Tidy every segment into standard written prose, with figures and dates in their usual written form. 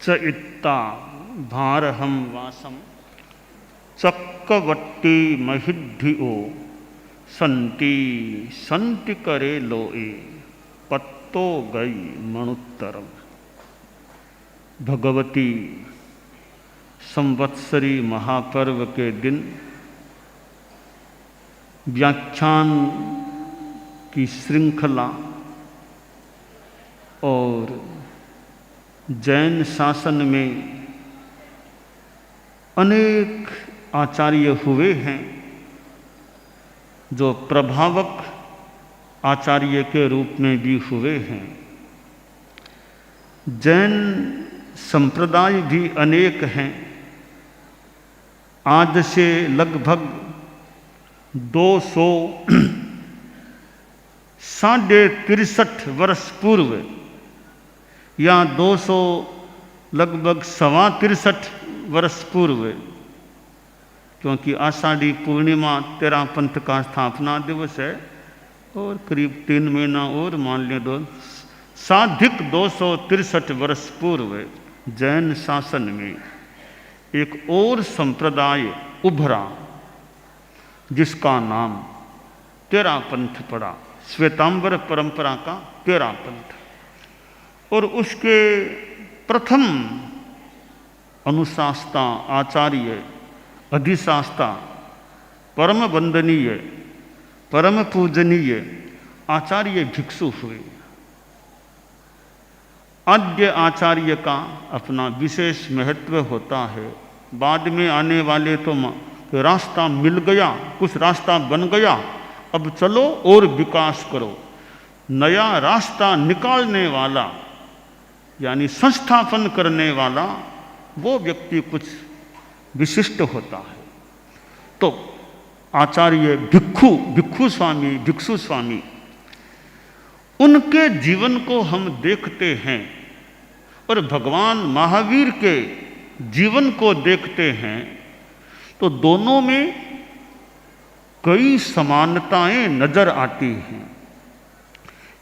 च इत्ता भारहम वासम चक्कवट्टी महिद्धिओ संति संति करे लोए पत्तो गई मणुत्तरम। भगवती संवत्सरी महापर्व के दिन व्याख्यान की श्रृंखला और जैन शासन में अनेक आचार्य हुए हैं जो प्रभावक आचार्य के रूप में भी हुए हैं। जैन संप्रदाय भी अनेक हैं। आज से लगभग 263 वर्ष पूर्व या 200 लगभग 63 वर्ष पूर्व, क्योंकि आषाढ़ी पूर्णिमा 13 पंथ का स्थापना दिवस है और करीब 3 महीना और मान लें दो, साधिक 263 वर्ष पूर्व जैन शासन में एक और संप्रदाय उभरा जिसका नाम तेरा पंथ पड़ा, श्वेतांबर परंपरा का तेरा पंथ। और उसके प्रथम अनुशास्ता आचार्य अधिशास्ता परम वंदनीय परम पूजनीय आचार्य भिक्षु हुए। आद्य आचार्य का अपना विशेष महत्व होता है। बाद में आने वाले तो रास्ता मिल गया, कुछ रास्ता बन गया, अब चलो और विकास करो। नया रास्ता निकालने वाला यानी संस्थापन करने वाला वो व्यक्ति कुछ विशिष्ट होता है। तो आचार्य भिक्षु स्वामी उनके जीवन को हम देखते हैं और भगवान महावीर के जीवन को देखते हैं तो दोनों में कई समानताएं नजर आती हैं।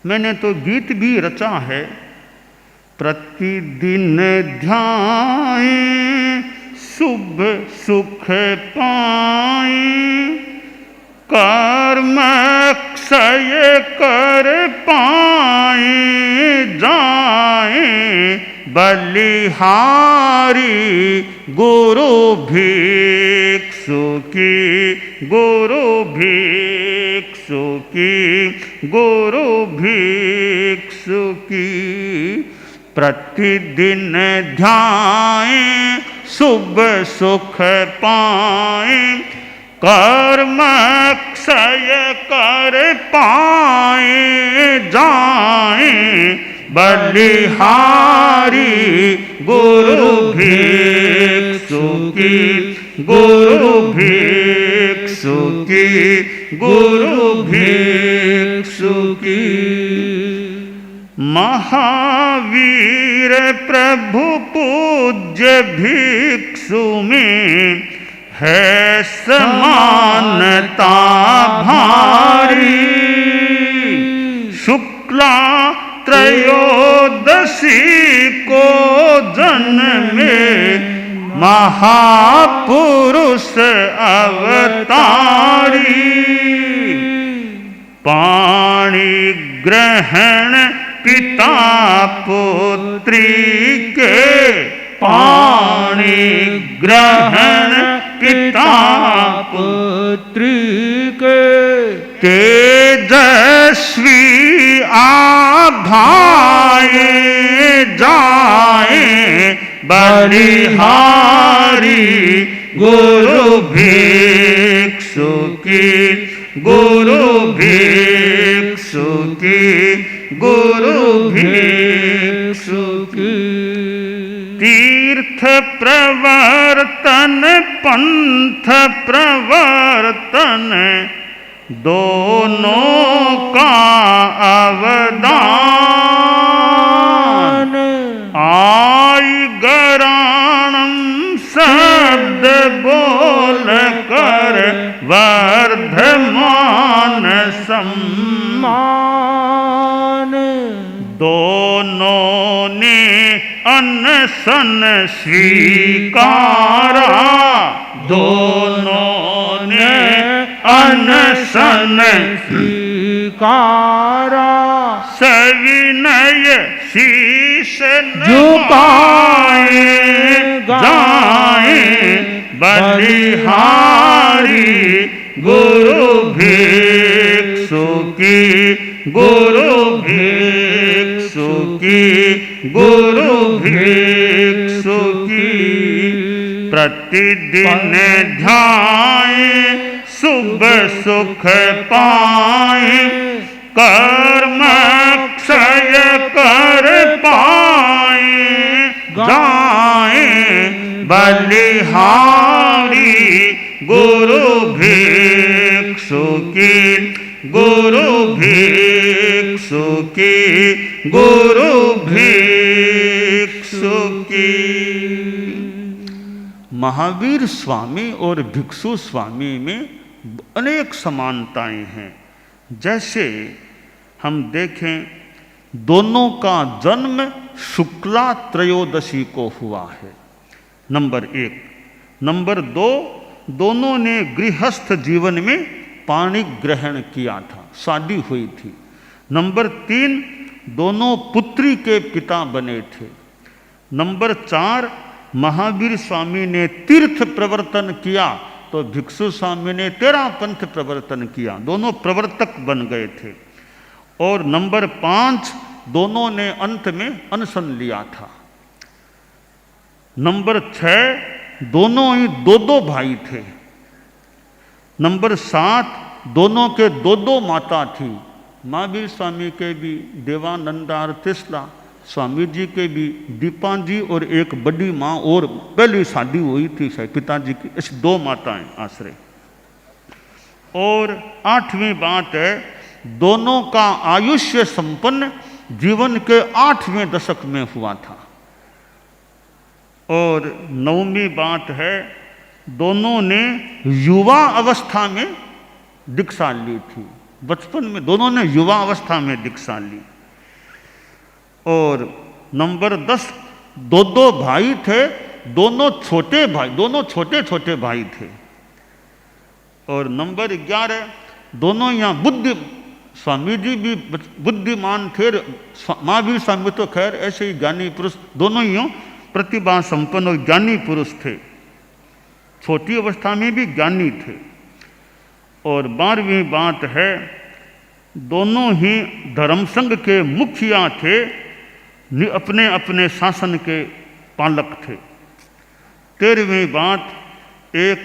मैंने तो गीत भी रचा है, प्रतिदिन ध्याए शुभ सुख पाए, कर्म क्षय कर पाए, जाए बलिहारी गुरु भिक्षु की, गुरु भिक्षु की, गुरु भिक्षु की। प्रतिदिन ध्याए शुभ सुख पाए, कर्म क्षय कर पाए, जाए बलिहारी गुरु भिक्षु की, गुरु भिक्षु की, गुरु भिक्षु की। महावीर प्रभु पूज्य भिक्षु में है समानता भारी, शुक्ला त्रयोदशी को जन्मे महापुरुष अवतारी, पाणि ग्रहण पिता पुत्री के, पाणि ग्रहण पिता पुत्री के, तेजस्वी आभाए, जाए बलिहारी गुरु भिक्षु की, गुरु भिक्षु की, गुरु भिक्षु की। तीर्थ प्रवर्तन पंथ प्रवर्तन दोनों का अवदान, आई गराणम शब्द बोल कर वर्धमान सम्मान, दोनों ने अनशन स्वीकारा, दोनों ने अनशन स्वीकारा, सविनय शीश झुकाए गाए बलिहारी, गुरु भिक्षु की, गुरु भिक्षु की, गुरु भिक्षु की। प्रतिदिन ध्याए शुभ सुख पाए, कर्म क्षय कर पाए, गाए बलिहारी, गुरु भिक्षु की, गुरु भिक्षु की, गुरु भिक्षु की। महावीर स्वामी और भिक्षु स्वामी में अनेक समानताएं हैं। जैसे हम देखें, दोनों का जन्म शुक्ला त्रयोदशी को हुआ है, नंबर 1। नंबर 2, दोनों ने गृहस्थ जीवन में पाणी ग्रहण किया था, शादी हुई थी। नंबर 3, दोनों पुत्री के पिता बने थे। नंबर 4, महावीर स्वामी ने तीर्थ प्रवर्तन किया तो भिक्षु स्वामी ने 13 पंथ प्रवर्तन किया, दोनों प्रवर्तक बन गए थे। और नंबर 5, दोनों ने अंत में अनशन लिया था। नंबर 6, दोनों ही 2-2 भाई थे। नंबर 7, दोनों के 2-2 माता थी। महावीर स्वामी के भी देवानंदा और तिसला, स्वामी जी के भी दीपा जी और एक बड़ी माँ, और पहली शादी हुई थी शायद पिताजी की, ऐसी 2 माताएं आश्रय। और 8वीं बात है, दोनों का आयुष्य संपन्न जीवन के 8वें दशक में हुआ था। और 9वीं बात है, दोनों ने युवा अवस्था में दीक्षा ली थी, बचपन में दोनों ने युवा अवस्था में दीक्षा ली। और नंबर 10, 2-2 भाई थे, दोनों छोटे भाई, दोनों छोटे छोटे भाई थे। और नंबर 11, दोनों यहाँ बुद्धि, स्वामी जी भी बुद्धिमान थे, महावीर स्वामी तो खैर ऐसे ही ज्ञानी पुरुष, दोनों ही प्रतिभा संपन्न और ज्ञानी पुरुष थे, छोटी अवस्था में भी ज्ञानी थे। और 12वीं बात है, दोनों ही धर्मसंघ के मुखिया थे, अपने अपने शासन के पालक थे। 13वीं बात, एक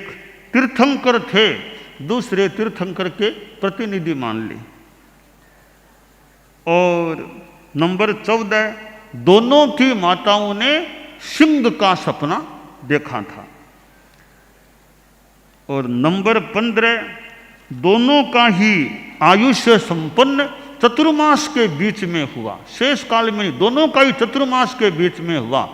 तीर्थंकर थे, दूसरे तीर्थंकर के प्रतिनिधि मान ली। और नंबर 14, दोनों की माताओं ने सिंह का सपना देखा था। और नंबर 15, दोनों का ही आयुष्य संपन्न चतुर्मास के बीच में हुआ, शेष काल में नहीं, दोनों का ही चतुर्मास के बीच में हुआ।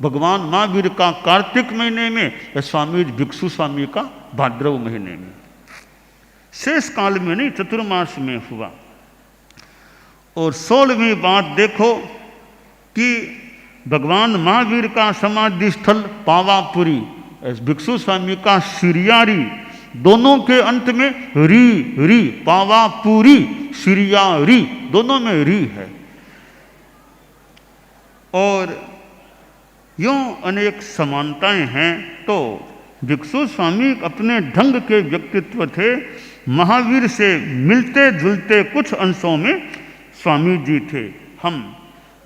भगवान महावीर का कार्तिक महीने में, स्वामी भिक्षु स्वामी का भाद्रव महीने में, शेष काल में नहीं, चतुर्मास में हुआ। और 16वीं बात देखो कि भगवान महावीर का समाधि स्थल पावापुरी, भिक्षु स्वामी का सिरियारी, दोनों के अंत में री री, पावापुरी सिरियारी, दोनों में री है। और यूं अनेक समानताएं हैं। तो भिक्षु स्वामी अपने ढंग के व्यक्तित्व थे, महावीर से मिलते जुलते कुछ अंशों में स्वामी जी थे। हम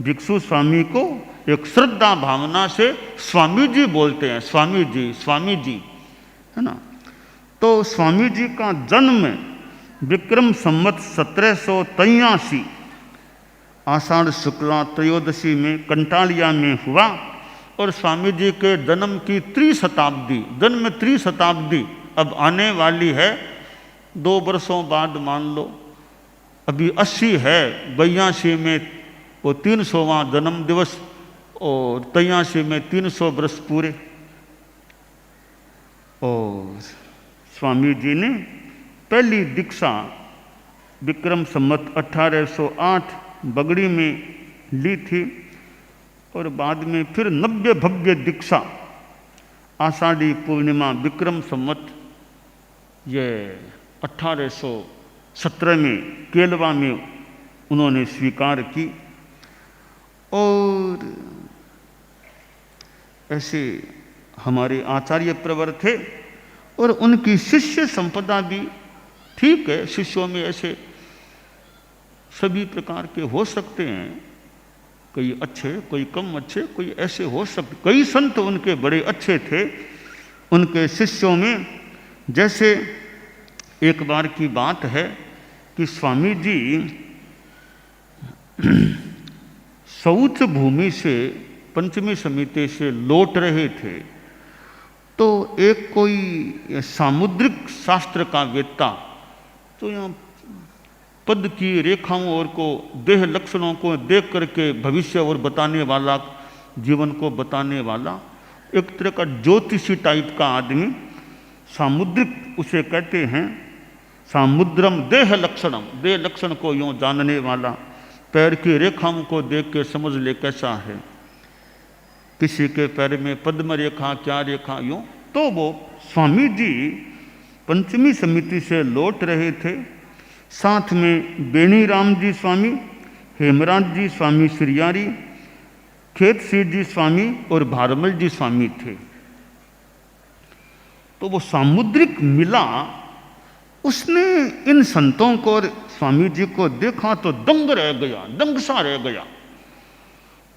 भिक्षु स्वामी को एक श्रद्धा भावना से स्वामी जी बोलते हैं, स्वामी जी, है ना। तो स्वामी जी का जन्म विक्रम संवत 1783 आषाढ़ शुक्ला त्रयोदशी में कंटालिया में हुआ। और स्वामी जी के जन्म की त्रिशताब्दी, जन्म त्रिशताब्दी अब आने वाली है 2 वर्षों बाद, मान लो अभी 80 है, 82 में वो 300वां जन्म दिवस और 83 में 300 वर्ष पूरे। और स्वामी जी ने पहली दीक्षा विक्रम संवत 1808 बगड़ी में ली थी। और बाद में फिर नव्य भव्य दीक्षा आषाढ़ी पूर्णिमा विक्रम संवत ये 1817 में केलवा में उन्होंने स्वीकार की। और ऐसे हमारे आचार्य प्रवर थे और उनकी शिष्य संपदा भी ठीक है। शिष्यों में ऐसे सभी प्रकार के हो सकते हैं, कोई अच्छे कोई कम अच्छे, कोई ऐसे हो सकते। कई संत उनके बड़े अच्छे थे उनके शिष्यों में। जैसे एक बार की बात है कि स्वामी जी शौच भूमि से पंचमी समिति से लौट रहे थे, तो एक कोई सामुद्रिक शास्त्र का वेत्ता तो यहाँ पद की रेखाओं और को देह लक्षणों को देख करके भविष्य और बताने वाला, जीवन को बताने वाला एक तरह का ज्योतिषी टाइप का आदमी, सामुद्रिक उसे कहते हैं। सामुद्रम देह लक्षणम, देह लक्षण को यूँ जानने वाला, पैर की रेखाओं को देख के समझ ले कैसा है, किसी के पैर में पद्म रेखा क्या रेखा यूँ। तो वो स्वामी जी पंचमी समिति से लौट रहे थे, साथ में बेनीराम जी स्वामी, हेमराज जी स्वामी श्रीयारी, खेत सिंह जी स्वामी और भारमल जी स्वामी थे। तो वो सामुद्रिक मिला, उसने इन संतों को और स्वामी जी को देखा तो दंग रह गया, दंग सा रह गया।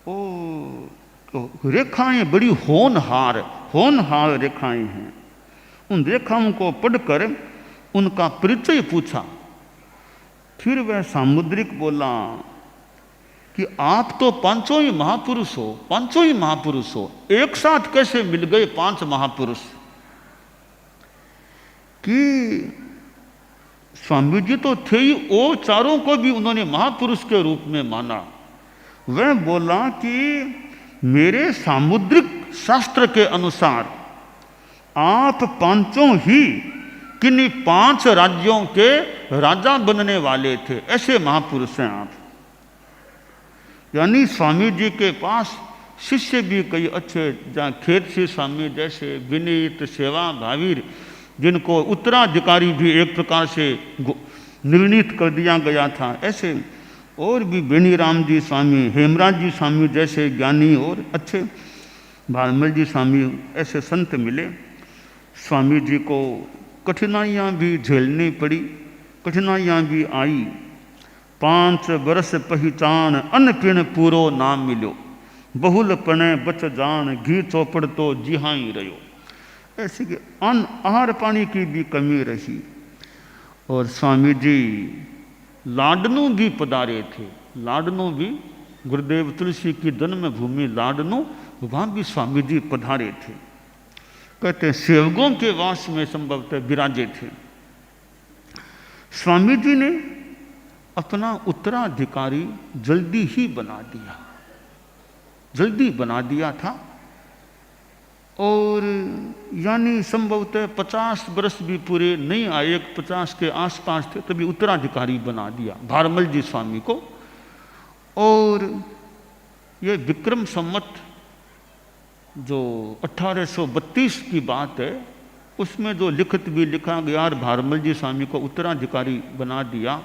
ओ तो रेखाएं बड़ी होनहार रेखाएं हैं। उन रेखाओं को पढ़कर उनका परिचय पूछा। फिर वह सामुद्रिक बोला कि आप तो पांचों ही महापुरुष हो, पांचों ही महापुरुष हो, एक साथ कैसे मिल गए 5 महापुरुष? कि स्वामी जी तो थे ही, वो चारों को भी उन्होंने महापुरुष के रूप में माना। वह बोला कि मेरे सामुद्रिक शास्त्र के अनुसार आप पांचों ही किन्हीं 5 राज्यों के राजा बनने वाले थे, ऐसे महापुरुष हैं आप। यानी स्वामी जी के पास शिष्य भी कई अच्छे, जहाँ खेत से स्वामी जैसे विनीत सेवा भावीर, जिनको उत्तराधिकारी भी एक प्रकार से निर्णीत कर दिया गया था, ऐसे और भी बेनीराम जी स्वामी, हेमराज जी स्वामी जैसे ज्ञानी और अच्छे, भारमल जी स्वामी ऐसे संत मिले। स्वामी जी को कठिनाइयाँ भी झेलनी पड़ी, कठिनाइयाँ भी आई। 5 बरस पहचान अन्न पिण पूरो नाम मिलो, बहुल पने बच जान घी चौपड़ तो जिहाँ ही रहो। ऐसे कि अन्न आहार पानी की भी कमी रही। और स्वामी जी लाडनू भी पधारे थे। लाडनू भी गुरुदेव तुलसी की जन्म भूमि लाडनू, वहाँ भी स्वामी जी पधारे थे। कहते हैं सेवकों के वास में संभवतः विराजे थे। स्वामी जी ने अपना उत्तराधिकारी जल्दी ही बना दिया, जल्दी बना दिया था। और यानी संभवतः 50 बरस भी पूरे नहीं आए, 50 के आसपास थे, तभी उत्तराधिकारी बना दिया भारमल जी स्वामी को। और ये विक्रम संवत जो 1832 की बात है, उसमें जो लिखित भी लिखा गया और भारमल जी स्वामी को उत्तराधिकारी बना दिया।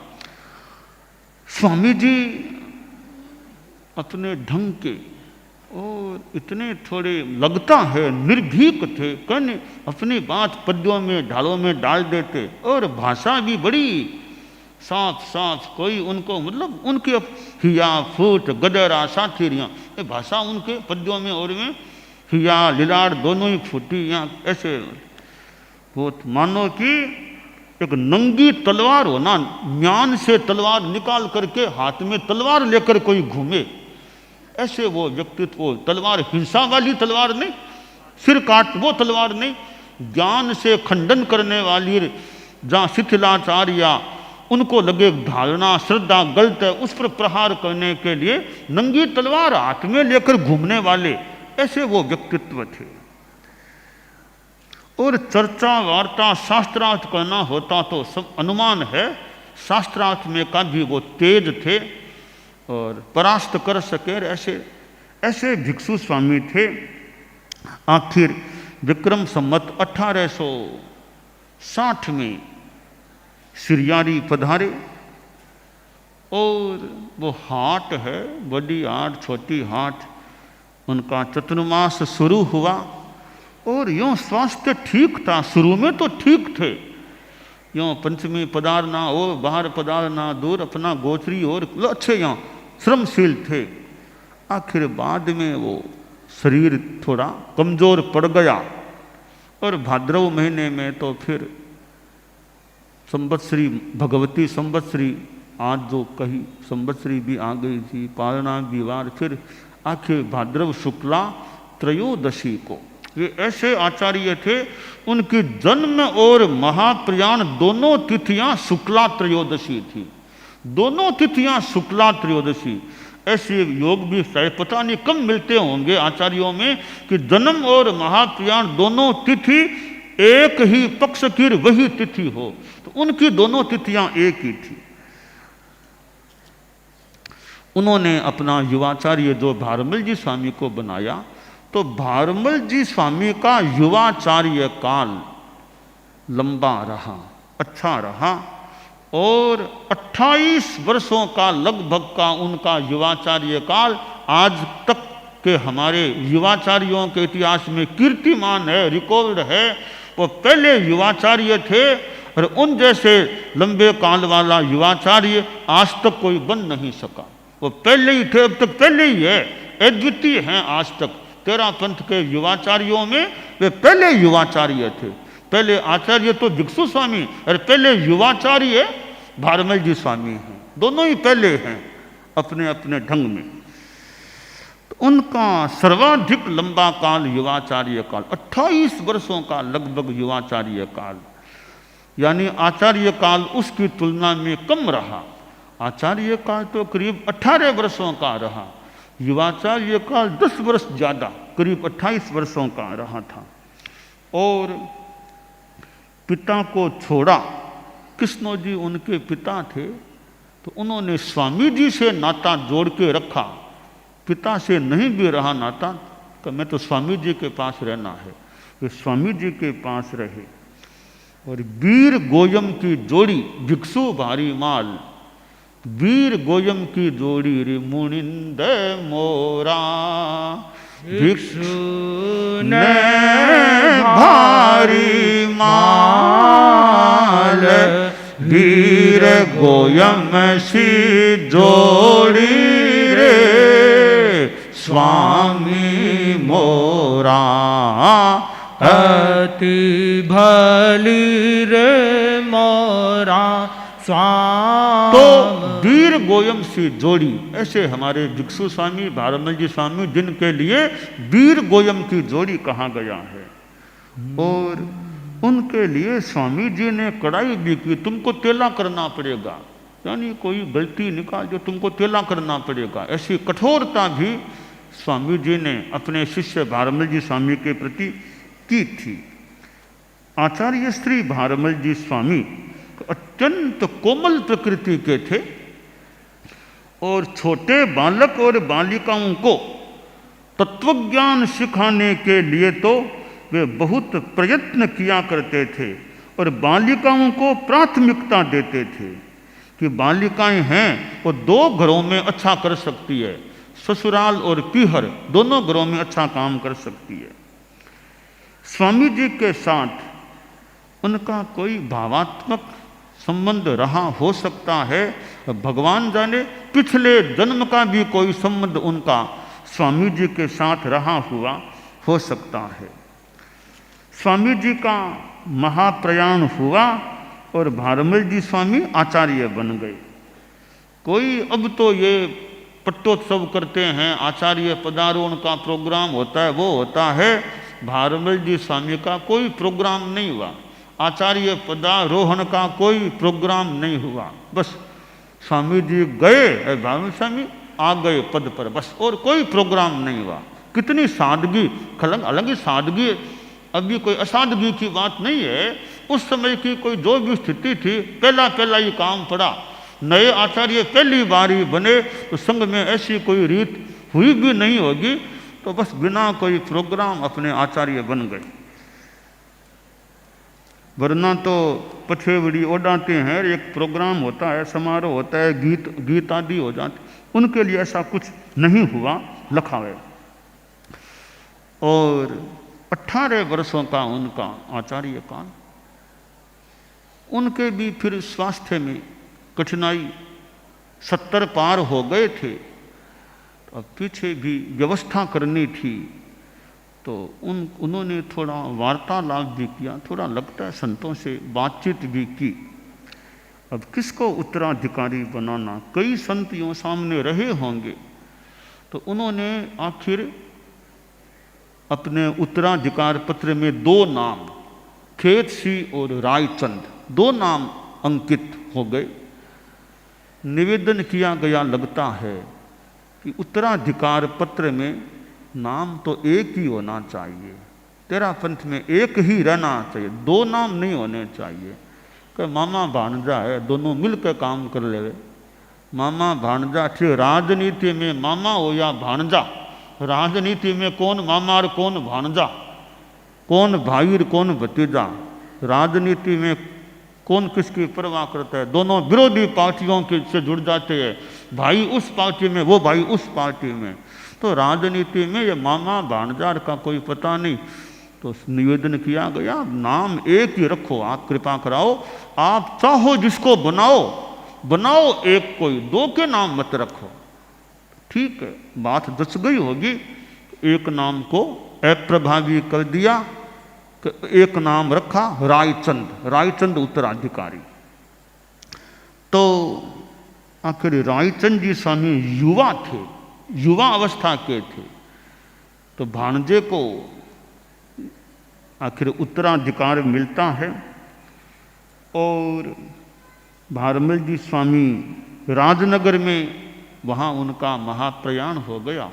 स्वामी जी अपने ढंग के और इतने थोड़े लगता है निर्भीक थे, कहने अपनी बात पद्यों में ढालों में डाल देते, और भाषा भी बड़ी साफ साफ, कोई उनको मतलब उनके हिया फूट गदरा साथीरियाँ, ये भाषा उनके पद्यों में और में हिया लिलाड़ दोनों ही फूटी, यहाँ ऐसे बहुत मानो कि एक नंगी तलवार हो ना, म्यान से तलवार निकाल करके हाथ में तलवार लेकर कोई घूमे, ऐसे वो व्यक्तित्व। वो तलवार हिंसा वाली तलवार नहीं, सिर काट वो तलवार नहीं, ज्ञान से खंडन करने वाली, जहाँ शिथिलाचार्य उनको लगे धारणा श्रद्धा गलत है उस पर प्रहार करने के लिए नंगी तलवार हाथ में लेकर घूमने वाले, ऐसे वो व्यक्तित्व थे। और चर्चा वार्ता शास्त्रार्थ करना होता तो सब अनुमान है, शास्त्रार्थ में का भी वो तेज थे और परास्त कर सके। ऐसे भिक्षु स्वामी थे। आखिर विक्रम संवत 1860 में सिरियारी पधारे और वो हाट है, बड़ी हाट छोटी हाट, उनका चतुर्मास शुरू हुआ और यूँ स्वास्थ्य ठीक था। शुरू में तो ठीक थे, यूँ पंचमी पधारना और बाहर पधारना, दूर अपना गोचरी और अच्छे यहाँ श्रमशील थे। आखिर बाद में वो शरीर थोड़ा कमज़ोर पड़ गया और भाद्रव महीने में तो फिर संवत्सरी भगवती संवत्सरी, आज जो कही संवत्सरी भी आ गई थी, पालना विवार, फिर आखिर भाद्रव शुक्ला त्रयोदशी को। ये ऐसे आचार्य थे, उनकी जन्म और महाप्रयाण दोनों तिथियां शुक्ला त्रयोदशी थी, दोनों तिथियां शुक्ला त्रयोदशी। ऐसे योग भी शायद पता नहीं कम मिलते होंगे आचार्यों में कि जन्म और महाप्रयाण दोनों तिथि एक ही पक्ष की वही तिथि हो, तो उनकी दोनों तिथियां एक ही थी। उन्होंने अपना युवाचार्य जो भारमल जी स्वामी को बनाया, तो भारमल जी स्वामी का युवाचार्य काल लंबा रहा, अच्छा रहा और 28 वर्षों का लगभग का उनका युवाचार्य काल आज तक के हमारे युवाचार्यों के इतिहास में कीर्तिमान है, रिकॉर्ड है। वो पहले युवाचार्य थे और उन जैसे लंबे काल वाला युवाचार्य आज तक कोई बन नहीं सका। वो पहले ही थे, अब तक पहले ही है, अद्वितीय हैं आज तक। तेरा पंथ के युवाचार्यों में वे पहले युवाचार्य थे। पहले आचार्य तो भिक्षु स्वामी और पहले युवाचार्य भारमल जी स्वामी हैं, दोनों ही पहले हैं अपने अपने ढंग में। तो उनका सर्वाधिक लंबा काल युवाचार्य काल, 28 वर्षों का लगभग युवाचार्य काल, यानी आचार्य काल उसकी तुलना में कम रहा। आचार्य काल तो करीब 18 वर्षों का रहा, युवाचार्य काल 10 वर्ष ज़्यादा, करीब 28 वर्षों का रहा था। और पिता को छोड़ा, कृष्ण जी उनके पिता थे, तो उन्होंने स्वामी जी से नाता जोड़ के रखा। पिता से नहीं भी रहा नाता, कि मैं तो स्वामी जी के पास रहना है, वे स्वामी जी के पास रहे। और वीर गोयम की जोड़ी भिक्षु भारी माल, वीर गोयम की जोड़ी रे मुनिंद मोरा, भिक्षु ने भारी माल, वीर गोयम सी जोड़ी रे स्वामी मोरा, अति भली रे मोरा स्वामी। तो वीर गोयम सी जोड़ी, ऐसे हमारे भिक्षु स्वामी भारमल जी स्वामी, जिनके लिए वीर गोयम की जोड़ी कहा गया है। और उनके लिए स्वामी जी ने कड़ाई भी की, तुमको तेला करना पड़ेगा, यानी कोई गलती निकाल जो तुमको तेला करना पड़ेगा, ऐसी कठोरता भी स्वामी जी ने अपने शिष्य भारमल जी स्वामी के प्रति की थी। आचार्य श्री भारमल जी स्वामी अत्यंत कोमल प्रकृति के थे और छोटे बालक और बालिकाओं को तत्वज्ञान सिखाने के लिए तो वे बहुत प्रयत्न किया करते थे और बालिकाओं को प्राथमिकता देते थे कि बालिकाएं हैं वो 2 घरों में अच्छा कर सकती है, ससुराल और पीहर दोनों घरों में अच्छा काम कर सकती है। स्वामी जी के साथ उनका कोई भावात्मक संबंध रहा हो सकता है, भगवान जाने पिछले जन्म का भी कोई संबंध उनका स्वामी जी के साथ रहा हुआ हो सकता है। स्वामी जी का महाप्रयाण हुआ और भारमल जी स्वामी आचार्य बन गए। कोई अब तो ये पट्टोत्सव करते हैं, आचार्य पदारोहण का प्रोग्राम होता है, वो होता है। भारमल जी स्वामी का कोई प्रोग्राम नहीं हुआ, आचार्य पदारोहण का कोई प्रोग्राम नहीं हुआ, बस स्वामी जी गए, भारमल स्वामी आ गए पद पर, बस, और कोई प्रोग्राम नहीं हुआ। कितनी सादगी, हालांकि सादगी अभी कोई असादगी की बात नहीं है, उस समय की कोई जो भी स्थिति थी, पहला ये काम पड़ा, नए आचार्य पहली बार ही बने, तो संघ में ऐसी कोई रीत हुई भी नहीं होगी, तो बस बिना कोई प्रोग्राम अपने आचार्य बन गए। वरना तो पछेवड़ी उड़ाते हैं, एक प्रोग्राम होता है, समारोह होता है, गीत आदि हो जाते, उनके लिए ऐसा कुछ नहीं हुआ लखावे। और 18 वर्षों का उनका आचार्य काल। उनके भी फिर स्वास्थ्य में कठिनाई, 70 पार हो गए थे, तो अब पीछे भी व्यवस्था करनी थी, तो उन्होंने थोड़ा वार्तालाप भी किया, थोड़ा लगता है संतों से बातचीत भी की। अब किसको उत्तराधिकारी बनाना, कई संत यूँ सामने रहे होंगे, तो उन्होंने आखिर अपने उत्तराधिकार पत्र में 2 नाम, खेत सिंह और रायचंद, 2 नाम अंकित हो गए। निवेदन किया गया लगता है कि उत्तराधिकार पत्र में नाम तो एक ही होना चाहिए, तेरा पंथ में एक ही रहना चाहिए, 2 नाम नहीं होने चाहिए। कि मामा भाणजा है, दोनों मिलकर काम कर ले। मामा भाणजा थे, राजनीति में मामा हो या भाणजा, राजनीति में कौन मामा और कौन भाणजा, कौन भाई और कौन भतीजा, राजनीति में कौन किसकी परवाह करता है। दोनों विरोधी पार्टियों के से जुड़ जाते हैं, भाई उस पार्टी में, वो भाई उस पार्टी में। तो राजनीति में ये मामा भाणजार का कोई पता नहीं। तो निवेदन किया गया, नाम एक ही रखो, आप कृपा कराओ, आप चाहो जिसको बनाओ, बनाओ एक, कोई 2 के नाम मत रखो। ठीक है, बात दस गई होगी। एक नाम को अप्रभावी कर दिया, एक नाम रखा रायचंद, रायचंद उत्तराधिकारी। तो आखिर रायचंद जी स्वामी युवा थे, युवा अवस्था के थे, तो भाणजे को आखिर उत्तराधिकार मिलता है। और भारमल जी स्वामी राजनगर में, वहाँ उनका महाप्रयाण हो गया।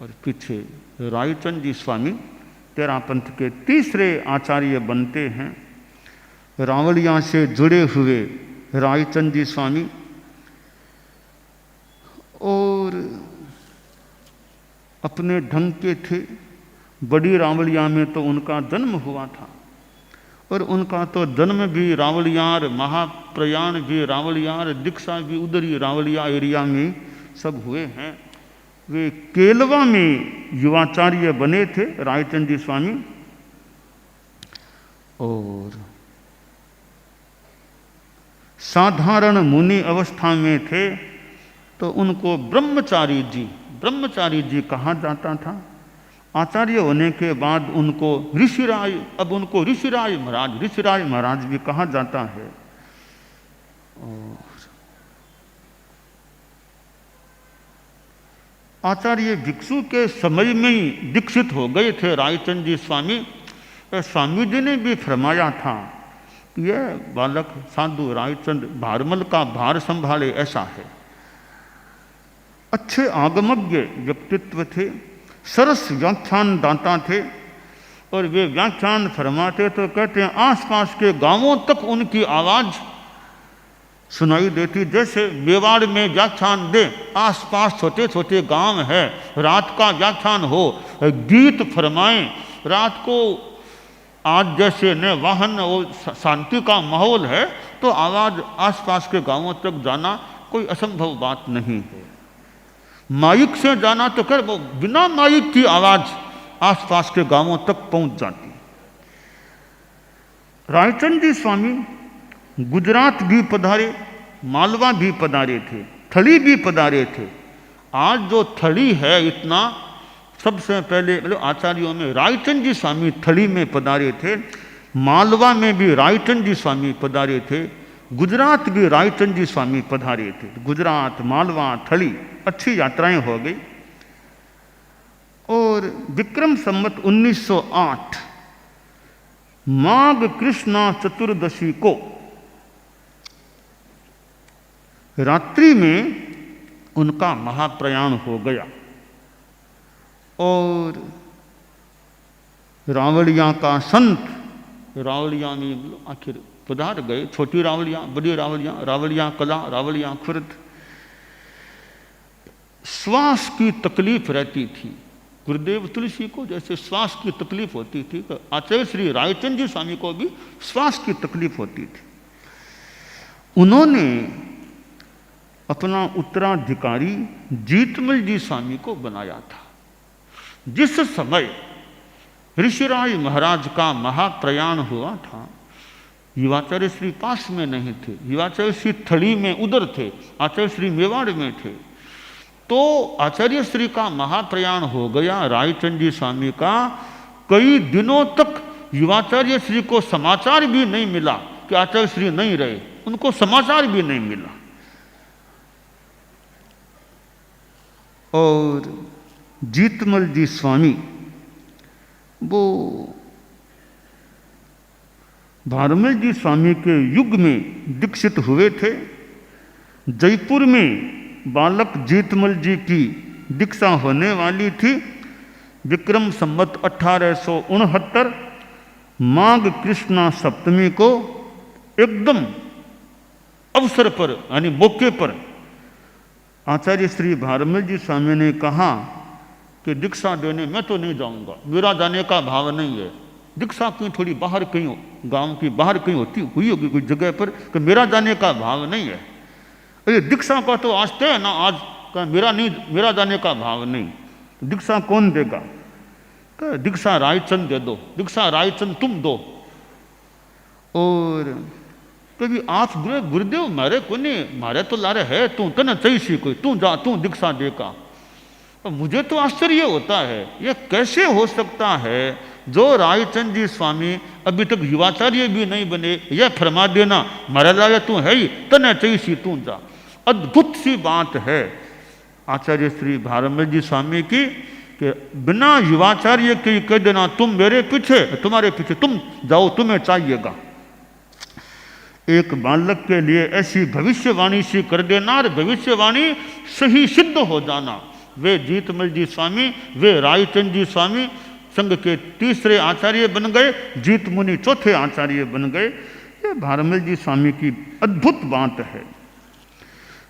और पीछे रायचंद जी स्वामी तेरापंथ के तीसरे आचार्य बनते हैं। रावलिया से जुड़े हुए रायचंद जी स्वामी, और अपने ढंग के थे। बड़ी रावलिया में तो उनका जन्म हुआ था, और उनका तो जन्म भी रावलियार, महाप्रयाण भी रावलियार, दीक्षा भी उधर ही रावलिया एरिया में सब हुए हैं। वे केलवा में युवाचार्य बने थे रायचंद जी स्वामी। और साधारण मुनि अवस्था में थे, तो उनको ब्रह्मचारी जी कहा जाता था। आचार्य होने के बाद उनको ऋषिराज, अब उनको ऋषिराज महाराज भी कहा जाता है। और आचार्य भिक्षु के समय में ही दीक्षित हो गए थे रायचंद जी स्वामी। स्वामी जी ने भी फरमाया था कि यह बालक साधु रायचंद भारमल का भार संभाले, ऐसा है। अच्छे आगमज्ञ व्यक्तित्व थे, सरस व्याख्यान दाता थे, और वे व्याख्यान फरमाते तो कहते हैं आसपास के गांवों तक उनकी आवाज़ सुनाई देती। जैसे मेवाड़ में व्याख्यान दे, आसपास छोटे छोटे गांव है, रात का व्याख्यान हो, गीत फरमाएं रात को। आज जैसे न वाहन और शांति का माहौल है, तो आवाज़ आसपास के गांवों तक जाना कोई असंभव बात नहीं है। माइक से जाना तो कर, वो बिना माइक की आवाज़ आसपास के गांवों तक पहुंच जाती। रायचंद जी स्वामी गुजरात भी पधारे, मालवा भी पधारे थे, थली भी पधारे थे। आज जो थली है इतना, सबसे पहले मतलब आचार्यों में रायचंद जी स्वामी थली में पधारे थे, मालवा में भी रायचंद जी स्वामी पधारे थे, गुजरात भी रायचंद जी स्वामी पधारे थे। गुजरात, मालवा, थली अच्छी यात्राएं हो गई। और विक्रम संवत 1908 माघ कृष्णा चतुर्दशी को रात्रि में उनका महाप्रयाण हो गया। और रावलिया का संत रावलिया में आखिर पधार गए। छोटी रावलिया, बड़ी रावलिया, रावलिया कला, रावलिया खुर्द। श्वास की तकलीफ रहती थी। गुरुदेव तुलसी को जैसे श्वास की तकलीफ होती थी, तो आचार्य श्री रायचंद जी स्वामी को भी श्वास की तकलीफ होती थी। उन्होंने अपना उत्तराधिकारी जीतमल जी स्वामी को बनाया था। जिस समय ऋषिराज महाराज का महाप्रयाण हुआ था, युवाचार्य श्री पास में नहीं थे, युवाचार्य श्री थड़ी में उधर थे, आचार्य श्री मेवाड़ में थे। तो आचार्य श्री का महाप्रयाण हो गया रायचंद जी स्वामी का। कई दिनों तक युवाचार्य श्री को समाचार भी नहीं मिला कि आचार्य श्री नहीं रहे, उनको समाचार भी नहीं मिला। और जीतमल जी स्वामी वो भारमल जी स्वामी के युग में दीक्षित हुए थे। जयपुर में बालक जीतमल जी की दीक्षा होने वाली थी। विक्रम संवत 1869 माघ कृष्णा सप्तमी को एकदम अवसर पर यानी मौके पर आचार्य श्री भारमल जी स्वामी ने कहा कि दीक्षा देने मैं तो नहीं जाऊंगा, मेरा जाने का भाव नहीं है। दीक्षा कहीं थोड़ी बाहर कहीं गांव की बाहर कहीं होती हुई होगी कोई जगह पर, कि मेरा जाने का भाव नहीं है। अरे दीक्षा का तो आज तय है ना, आज का मेरा जाने का भाव नहीं। तो दीक्षा कौन देगा? तो दीक्षा रायचंद दे दो, दीक्षा रायचंद तुम दो। और कभी आप गुरुदेव मारे को नहीं, मारे तो लारे है तू कन चाहिए कोई, तू जा तू दीक्षा देगा। मुझे तो आश्चर्य होता है, यह कैसे हो सकता है जो रायचंद जी स्वामी अभी तक युवाचार्य भी नहीं बने, यह फरमा देना मारे लागे तू है ही तने चाहिए तू जा। अद्भुत सी बात है आचार्य श्री भारमल जी स्वामी की कि बिना युवाचार्य के कह देना तुम मेरे पीछे, तुम्हारे पीछे तुम जाओ, तुम्हें चाहिएगा। एक बालक के लिए ऐसी भविष्यवाणी सी कर देना और भविष्यवाणी सही सिद्ध हो जाना। वे जीतमल जी स्वामी, वे रायचंद जी स्वामी संघ के तीसरे आचार्य बन गए, जीत मुनि चौथे आचार्य बन गए। ये भारमल जी स्वामी की अद्भुत बात है।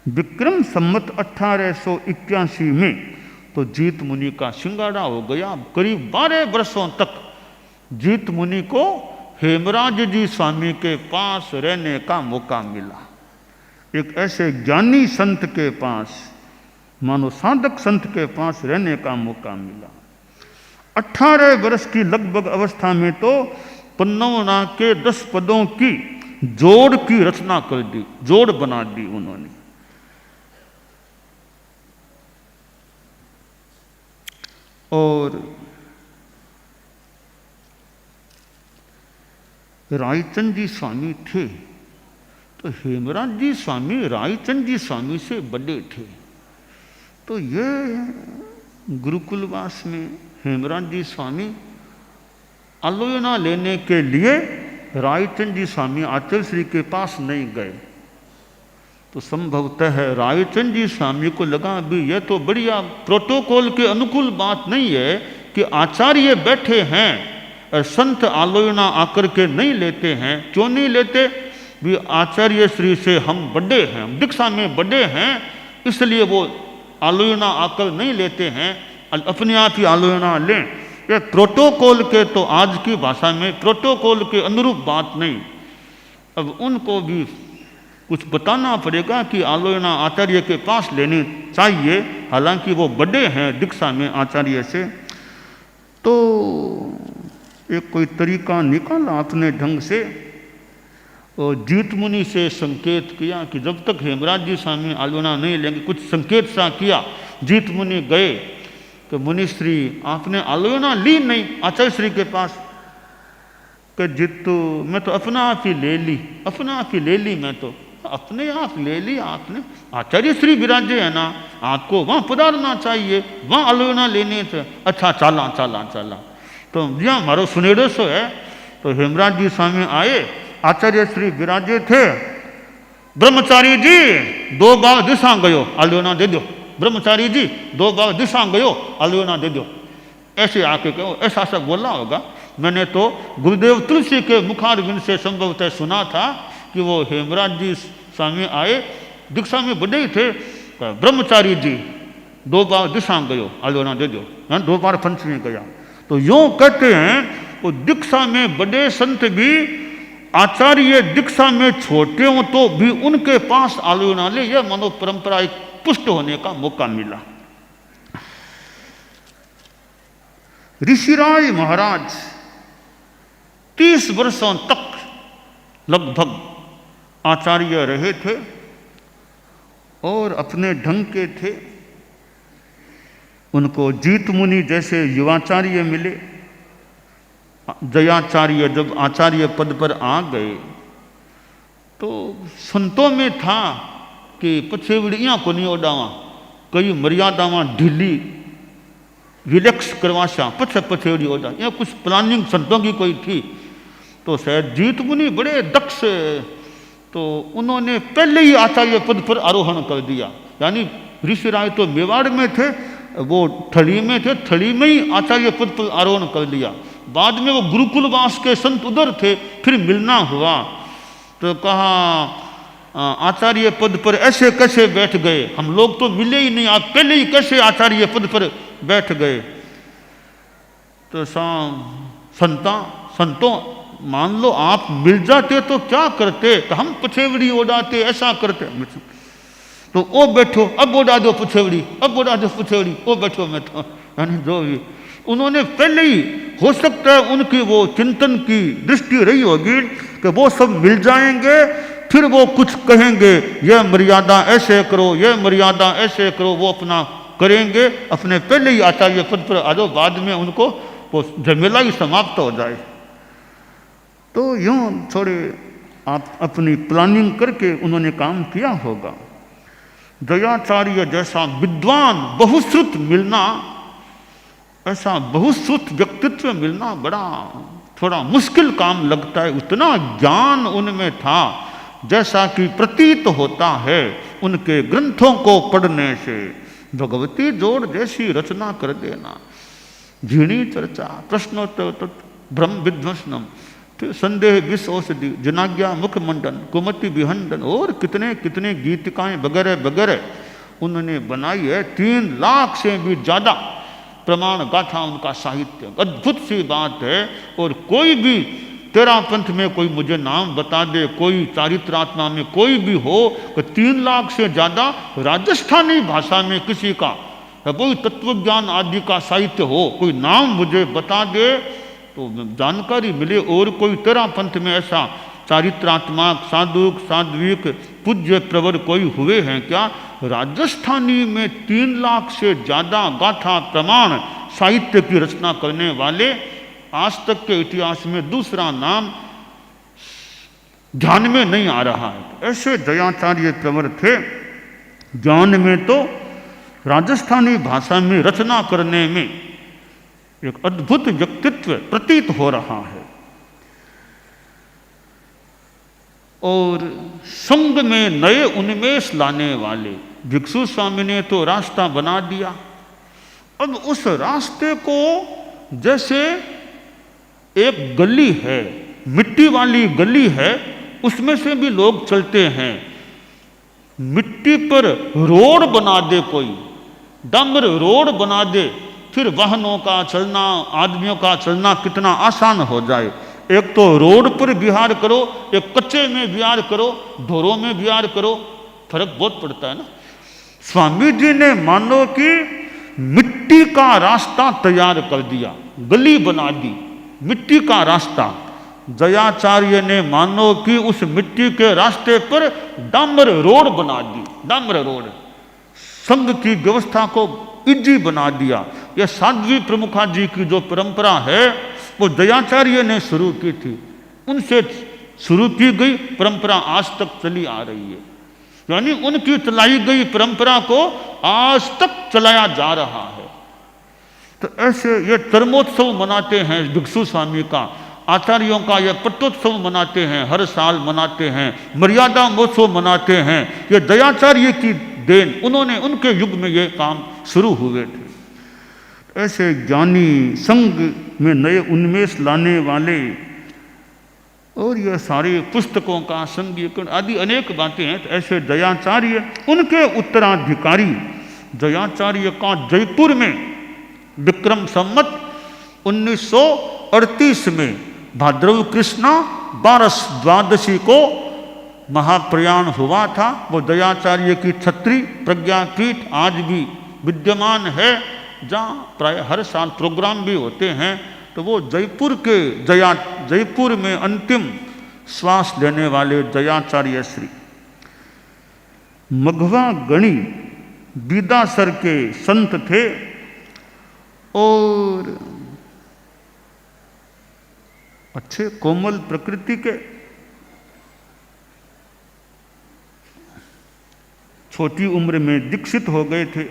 विक्रम संवत 1881 में तो जीत मुनि का सिंगाड़ा हो गया। करीब 12 वर्षों तक जीत मुनि को हेमराज जी स्वामी के पास रहने का मौका मिला। एक ऐसे ज्ञानी संत के पास, मानो साधक संत के पास रहने का मौका मिला। 18 वर्ष की लगभग अवस्था में तो पन्नौना के 10 पदों की जोड़ की रचना कर दी, जोड़ बना दी उन्होंने। और रायचंद जी स्वामी थे तो हेमराज जी स्वामी रायचंद जी स्वामी से बड़े थे। तो ये गुरुकुलवास में हेमराज जी स्वामी आलोचना लेने के लिए रायचंद जी स्वामी आचार्य श्री के पास नहीं गए। तो संभवतः है रायचंद जी स्वामी को लगा अभी यह तो बढ़िया प्रोटोकॉल के अनुकूल बात नहीं है कि आचार्य बैठे हैं और संत आलोचना आकर के नहीं लेते हैं। क्यों नहीं लेते? भी आचार्य श्री से हम बड़े हैं, हम दीक्षा में बड़े हैं, इसलिए वो आलोचना आकर नहीं लेते हैं, अपने आप ही आलोचना लें। ये प्रोटोकॉल के तो आज की भाषा में प्रोटोकॉल के अनुरूप बात नहीं। अब उनको भी कुछ बताना पड़ेगा कि आलोचना आचार्य के पास लेनी चाहिए, हालांकि वो बड़े हैं दीक्षा में आचार्य से। तो एक कोई तरीका निकाला अपने ढंग से और जीत मुनि से संकेत किया कि जब तक हेमराज जी स्वामी आलोचना नहीं लेंगे, कुछ संकेत सा किया। जीत मुनि गए तो मुनिश्री आपने आलोचना ली नहीं आचार्य श्री के पास? कि जितू मैं तो अपना आप ही ले ली, अपना आप ही ले ली, मैं तो अपने आप ले ली आपने। आचार्य श्री विराजे है ना, आपको वहाँ पधारना चाहिए, वहाँ आलोचना लेने से। अच्छा चला चला चला। तो यहाँ हमारो सुनेड़ो सो है। तो हेमराज जी स्वामी आए, आचार्य श्री विराजे थे। ब्रह्मचारी जी 2 बार दिशा गयो, आलोचना दे दो। ब्रह्मचारी जी 2 बार दिशा गयो, आलोचना दे दो। ऐसे आके कहो, ऐसा सब बोला होगा। मैंने तो गुरुदेव तुलसी के मुखारविंद से संभवतः सुना था कि वो हेमराज जी स्वामी आए, दीक्षा में बड़े ही थे। ब्रह्मचारी जी 2 बार दिशा गयो, आलोना दे दो, 2 बार पंच में गया। तो यूं कहते हैं वो दीक्षा में बड़े संत भी आचार्य दीक्षा में छोटे हों तो भी उनके पास आलोना ले, यह मानो परंपरा एक पुष्ट होने का मौका मिला। ऋषिराज महाराज 30 वर्षों तक लगभग आचार्य रहे थे और अपने ढंग के थे। उनको जीत मुनि जैसे युवाचार्य मिले। जयाचार्य जब आचार्य पद पर आ गए तो संतों में था कि पछेवड़ियाँ को नहीं ओडावा, कई मर्यादावां ढीली रिलैक्स करवाशा, पछेवड़ी ओडा, या कुछ प्लानिंग संतों की कोई थी। तो शायद जीत मुनि बड़े दक्ष, तो उन्होंने पहले ही आचार्य पद पर आरोहण कर दिया। यानी ऋषिराज तो मेवाड़ में थे, वो थली में थे, थली में ही आचार्य पद पर आरोहण कर लिया। बाद में वो गुरुकुलवास के संत उधर थे, फिर मिलना हुआ तो कहा आचार्य पद पर ऐसे कैसे बैठ गए, हम लोग तो मिले ही नहीं, आप पहले ही कैसे आचार्य पद पर बैठ गए। तो संतों मान लो आप मिल जाते तो क्या करते, तो हम पछेवड़ी ओढ़ाते, ऐसा करते। तो ओ बैठो, अब ओढ़ा दो पछेवड़ी, अब ओढ़ा दो पछेवड़ी, ओ बैठो मैं तो, यानी जो भी उन्होंने पहले ही, हो सकता है उनकी वो चिंतन की दृष्टि रही होगी कि वो सब मिल जाएंगे, फिर वो कुछ कहेंगे, यह मर्यादा ऐसे करो, यह मर्यादा ऐसे करो, वो अपना करेंगे, अपने पहले ही आचार्य पद पर आ जाओ, बाद में उनको वो झमेला ही समाप्त हो जाए। तो यूं थोड़े आप अपनी प्लानिंग करके उन्होंने काम किया होगा। जयाचार्य जैसा विद्वान बहुश्रुत मिलना, ऐसा बहुश्रुत व्यक्तित्व मिलना बड़ा थोड़ा मुश्किल काम लगता है। उतना ज्ञान उनमें था जैसा कि प्रतीत होता है उनके ग्रंथों को पढ़ने से। भगवती जोड़ जैसी रचना कर देना, झीणी चर्चा, प्रश्नोत्तर, ब्रह्म विध्वंसनम, फिर संदेह विष औषधि, जनाज्ञा मुखमंडन, कुमति विहंडन और कितने कितने गीतिकाएं वगैरह वगैरह उन्होंने बनाई है। 3 लाख से भी ज़्यादा प्रमाण गाथा उनका साहित्य, अद्भुत सी बात है। और कोई भी तेरा पंथ में कोई मुझे नाम बता दे, कोई चारित्रात्मा में कोई भी हो कि 3 लाख से ज़्यादा राजस्थानी भाषा में किसी का कोई तत्वज्ञान आदि का साहित्य हो, कोई नाम मुझे बता दे तो जानकारी मिले। और कोई तेरा पंथ में ऐसा चारित्रात्मक, साधुक, साध्विक, पूज्य प्रवर कोई हुए हैं क्या? राजस्थानी में 3 लाख से ज़्यादा गाथा प्रमाण साहित्य की रचना करने वाले आज तक के इतिहास में दूसरा नाम ध्यान में नहीं आ रहा है। ऐसे जयाचार्य प्रवर थे। ज्ञान में तो राजस्थानी भाषा में रचना करने में एक अद्भुत व्यक्तित्व प्रतीत हो रहा है। और संग में नए उन्मेष लाने वाले भिक्षु स्वामी ने तो रास्ता बना दिया। अब उस रास्ते को जैसे एक गली है, मिट्टी वाली गली है, उसमें से भी लोग चलते हैं। मिट्टी पर रोड बना दे, कोई डामर रोड बना दे, फिर वाहनों का चलना, आदमियों का चलना कितना आसान हो जाए। एक तो रोड पर विहार करो, एक कच्चे में विहार करो, ढोरों में विहार करो, फर्क बहुत पड़ता है ना। स्वामी जी ने मानो कि मिट्टी का रास्ता तैयार कर दिया, गली बना दी, मिट्टी का रास्ता। जयाचार्य ने मानो कि उस मिट्टी के रास्ते पर डामर रोड बना दी, डामर रोड, संघ की व्यवस्था को इजी बना दिया। यह साध्वी प्रमुखा जी की जो परंपरा है वो जयाचार्य ने शुरू की थी, उनसे शुरू की गई परंपरा आज तक चली आ रही है। यानी उनकी चलाई गई परंपरा को आज तक चलाया जा रहा है। तो ऐसे ये कर्मोत्सव मनाते हैं भिक्षु स्वामी का, आचार्यों का यह पट्टोत्सव मनाते हैं, हर साल मनाते हैं, मर्यादा महोत्सव मनाते हैं। ये दयाचार्य की देन, उन्होंने उनके युग में ये काम शुरू हुए थे। ऐसे ज्ञानी, संग में नए उन्मेष लाने वाले, और यह सारे पुस्तकों का संगीकरण आदि अनेक बातें हैं। तो ऐसे दयाचार्य, उनके उत्तराधिकारी जयाचार्य का जयपुर में विक्रम संवत 1938 में भाद्रव कृष्णा 12 को महाप्रयाण हुआ था। वो दयाचार्य की छत्री प्रज्ञापीठ आज भी विद्यमान है, जहाँ प्राय हर साल प्रोग्राम भी होते हैं। तो वो जयपुर में अंतिम श्वास लेने वाले दयाचार्य श्री मघवा गणी बीदासर के संत थे और अच्छे कोमल प्रकृति के, छोटी उम्र में दीक्षित हो गए थे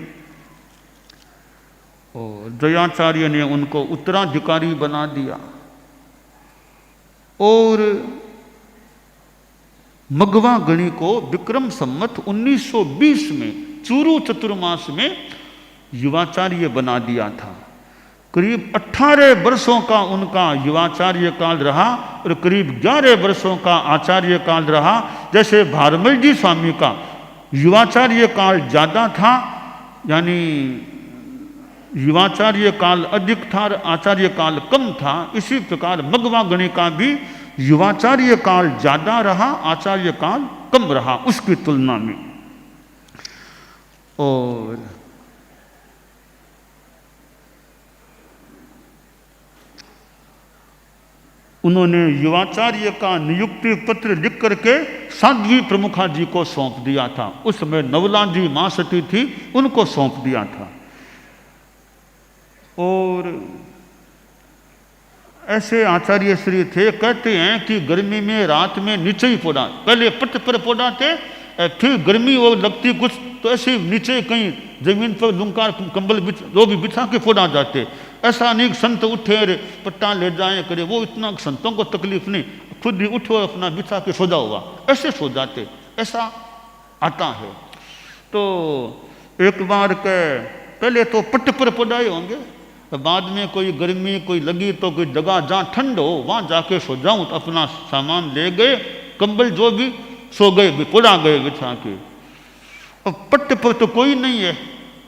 और दयाचार्य ने उनको उत्तराधिकारी बना दिया और मघवा गणी को विक्रम संवत 1920 में चूरू चतुर्मास में युवाचार्य बना दिया था। करीब 18 वर्षों का उनका युवाचार्य काल रहा और करीब 11 वर्षों का आचार्य काल रहा। जैसे भारमल जी स्वामी का युवाचार्य काल ज़्यादा था, यानी युवाचार्य काल अधिक था और आचार्य काल कम था, इसी प्रकार मघवा गणी का भी युवाचार्य काल ज़्यादा रहा, आचार्य काल कम रहा उसकी तुलना में। और उन्होंने युवाचार्य का नियुक्ति पत्र लिख करके साध्वी प्रमुखा जी को सौंप दिया था। उस समय नवला जी महासती थी, उनको सौंप दिया था। और ऐसे आचार्य श्री थे, कहते हैं कि गर्मी में रात में नीचे ही पोड़ा, पहले पट पर पोड़ाते, फिर गर्मी वो लगती कुछ तो ऐसे नीचे कहीं जमीन पर लुंकार कंबल जो भी बिछा के पोड़ा जाते। ऐसा नहीं संत उठे रे पट्टा ले जाए करे, वो इतना संतों को तकलीफ नहीं, खुद ही उठो अपना बिछा के सो जाओगा, ऐसे सो जाते, ऐसा आता है। तो एक बार के पहले तो पट पर पोड़ाए होंगे, बाद में कोई गर्मी कोई लगी तो कोई जगह जहाँ ठंड हो वहाँ जाके सो जाऊँ, तो अपना सामान ले गए, कंबल जो भी सो गए, पोड़ा गए बिछा के। और पट्ट पर तो कोई नहीं है,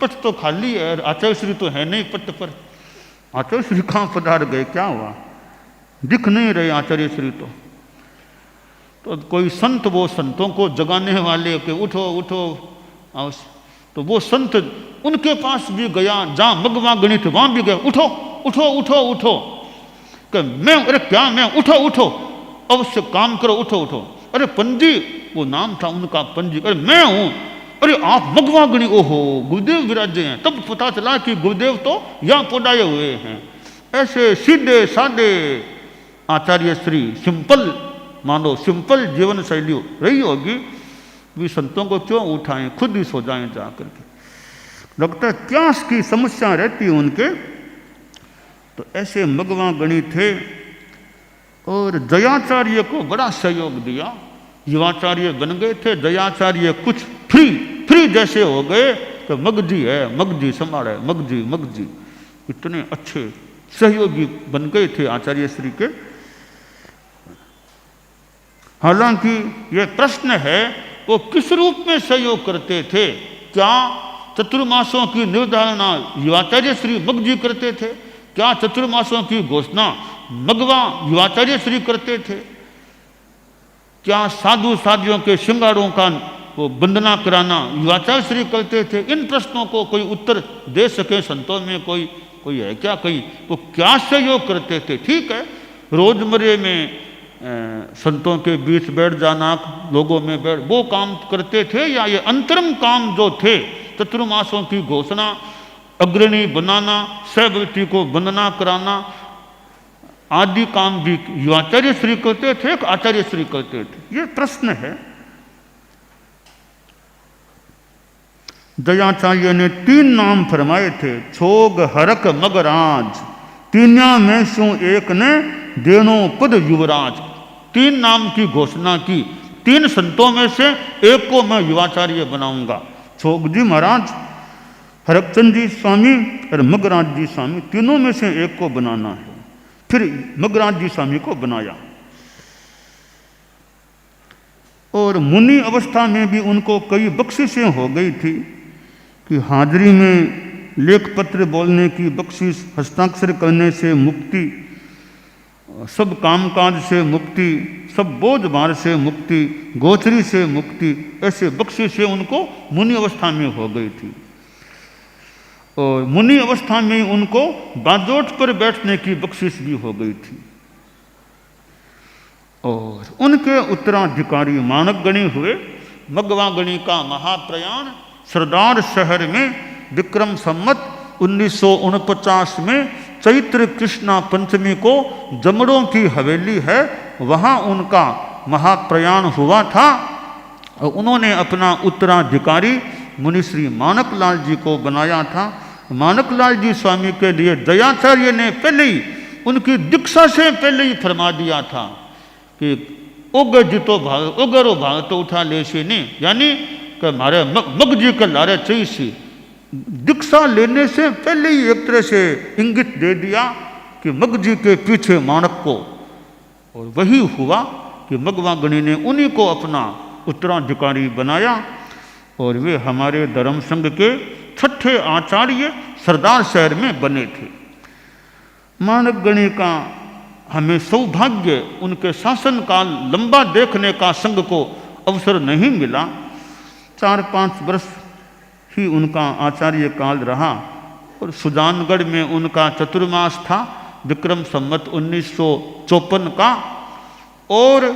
पट तो खाली है, आचार्य श्री तो है नहीं पट्ट पर। आचार्य श्री कहाँ पधार गए, क्या हुआ, दिख नहीं रहे आचार्य श्री तो कोई संत वो संतों को जगाने वाले के उठो उठो, तो वो संत उनके पास भी गया, जहाँ मघवा गणी थे वहाँ भी गया, उठो उठो उठो उठो, कि मैं, अरे क्या मैं, उठो उठो अवश्य काम करो, उठो उठो। अरे पंजी, वो नाम था उनका पंजी, अरे मैं हूँ, अरे आप मघवा गणी, ओहो गुरुदेव विराजे हैं। तब पता चला कि गुरुदेव तो यहाँ पोडाए हुए हैं। ऐसे सीधे साधे आचार्य श्री, सिंपल मानो सिंपल जीवन शैली रही होगी, भी संतों को क्यों उठाएं, खुद ही सो जाएं जा करके। लगता है क्या की समस्या रहती है उनके। तो ऐसे मघवा गणी थे और दयाचार्य को बड़ा सहयोग दिया, युवाचार्य बन गए थे। दयाचार्य कुछ फ्री जैसे हो गए, तो मगजी है, मगजी संभाले, मगजी इतने अच्छे सहयोगी बन गए थे आचार्य श्री के। हालांकि यह प्रश्न है वो किस रूप में सहयोग करते थे। क्या चतुर्मासों की निर्धारणा युवाचार्य श्री मगजी करते थे? क्या चतुर्मासों की घोषणा मघवा युवाचार्य श्री करते थे? क्या साधु साधियों के श्रृंगारों का वो वंदना कराना युवाचार्य श्री करते थे? इन प्रश्नों को कोई उत्तर दे सके संतों में कोई है क्या? कोई वो क्या सहयोग करते थे? ठीक है, रोजमर्रे में संतों के बीच बैठ जाना, लोगों में बैठ, वो काम करते थे, या ये अंतरम काम जो थे चतुर्मासों की घोषणा, अग्रणी बनाना, सहवर्ती को वंदना कराना आदि काम भी युवाचार्य श्री करते थे, आचार्य श्री करते थे? ये प्रश्न है। दयाचार्य ने 3 नाम फरमाए थे, छोग हरक मगराज, तीनिया में सु एक ने देनो पद युवराज। 3 नाम की घोषणा की, 3 संतों में से एक को मैं युवाचार्य बनाऊंगा। छोग जी महाराज, हरकचंद जी स्वामी और मगराज जी स्वामी, तीनों में से एक को बनाना है। फिर मगराज जी स्वामी को बनाया। और मुनि अवस्था में भी उनको कई बख्शिशें हो गई थी, कि हाजिरी में लेख पत्र बोलने की बख्शिश, हस्ताक्षर करने से मुक्ति, सब कामकाज से मुक्ति, सब बोझ भार से मुक्ति, गोचरी से मुक्ति, ऐसे बख्शिशें उनको मुनि अवस्था में हो गई थी। और मुनि अवस्था में उनको बाजोट पर बैठने की बख्शिश भी हो गई थी। और उनके उत्तराधिकारी मानवगणी हुए। मगवागणी का महाप्रयाण सरदार शहर में विक्रम संवत 1949 में चैत्र कृष्णा पंचमी को जमड़ों की हवेली है, वहाँ उनका महाप्रयाण हुआ था। और उन्होंने अपना उत्तराधिकारी मुनि श्री मानकलाल जी को बनाया था। मानकलाल जी स्वामी के लिए दयाचार्य ने पहले ही उनकी दीक्षा से पहले ही फरमा दिया था कि उग जितो भाग उगरो भाग तो उठा ले से नहीं, यानी कि हमारे मग जी के लारे चाहिए। दीक्षा लेने से पहले ही एक तरह से इंगित दे दिया कि मग जी के पीछे मानक को। और वही हुआ कि मगवागणी ने उन्हीं को अपना उत्तराधिकारी बनाया और वे हमारे धर्म संघ के छठे आचार्य सरदार शहर में बने थे। मानवगणी का हमें सौभाग्य उनके शासन काल लंबा देखने का संघ को अवसर नहीं मिला। 4-5 वर्ष ही उनका आचार्य काल रहा और सुजानगढ़ में उनका चतुर्मास था विक्रम संवत 1954 का। और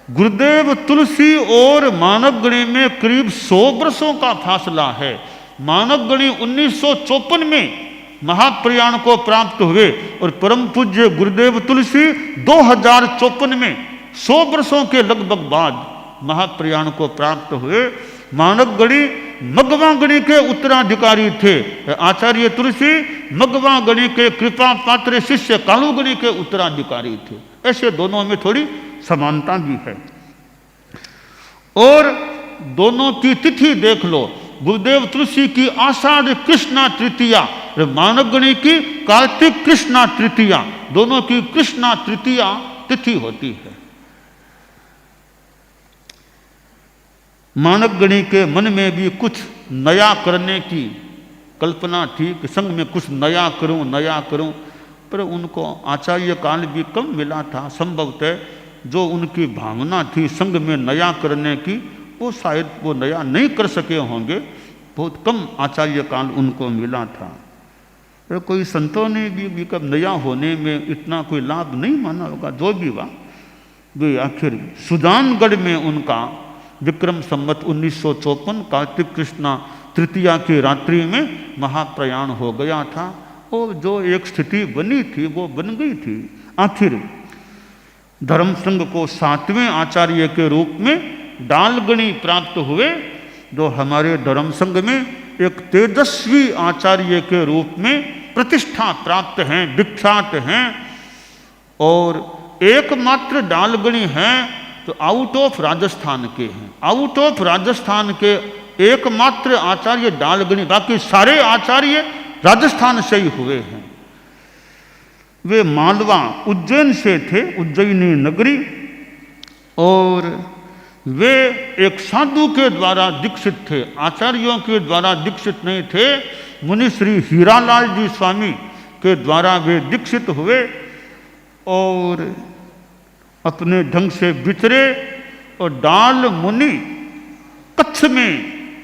गुरुदेव तुलसी और मानवगणी में करीब 100 वर्षों का फासला है। मानवगणी 1954 में महाप्रयाण को प्राप्त हुए और परम पूज्य गुरुदेव तुलसी 2054 में 100 वर्षों के लगभग बाद महाप्रयाण को प्राप्त हुए। मानवगणी मगवागणी के उत्तराधिकारी थे। आचार्य तुलसी मगवागणी के कृपा पात्र शिष्य कालूगणी के उत्तराधिकारी थे। ऐसे दोनों में थोड़ी समानता भी है। और दोनों की तिथि देख लो, गुरुदेव तुलसी की आषाढ़ कृष्णा तृतीया और मानवगणी की कार्तिक कृष्णा तृतीया, दोनों की कृष्णा तृतीया तिथि होती है। मानवगणी के मन में भी कुछ नया करने की कल्पना थी कि संघ में कुछ नया करूं, पर उनको आचार्य काल भी कम मिला था। संभवतः जो उनकी भावना थी संघ में नया करने की, वो शायद वो नया नहीं कर सके होंगे। बहुत कम आचार्य काल उनको मिला था। तो कोई संतों ने भी कब नया होने में इतना कोई लाभ नहीं माना होगा। जो भी हुआ, वे आखिर सुजानगढ़ में उनका विक्रम संवत 1954 कार्तिक कृष्णा तृतीया की रात्रि में महाप्रयाण हो गया था। और जो एक स्थिति बनी थी वो बन गई थी। आखिर धर्म संघ को 7वें आचार्य के रूप में डालगणी प्राप्त हुए, जो हमारे धर्म संघ में एक तेजस्वी आचार्य के रूप में प्रतिष्ठा प्राप्त हैं, विख्यात हैं। और एकमात्र डालगणी हैं तो आउट ऑफ राजस्थान के हैं। आउट ऑफ राजस्थान के एकमात्र आचार्य डालगणी, बाकी सारे आचार्य राजस्थान से ही हुए हैं। वे मालवा उज्जैन से थे, उज्जैनी नगरी। और वे एक साधु के द्वारा दीक्षित थे, आचार्यों के द्वारा दीक्षित नहीं थे। मुनि श्री हीरालाल जी स्वामी के द्वारा वे दीक्षित हुए और अपने ढंग से विचरे। और डाल मुनि कच्छ में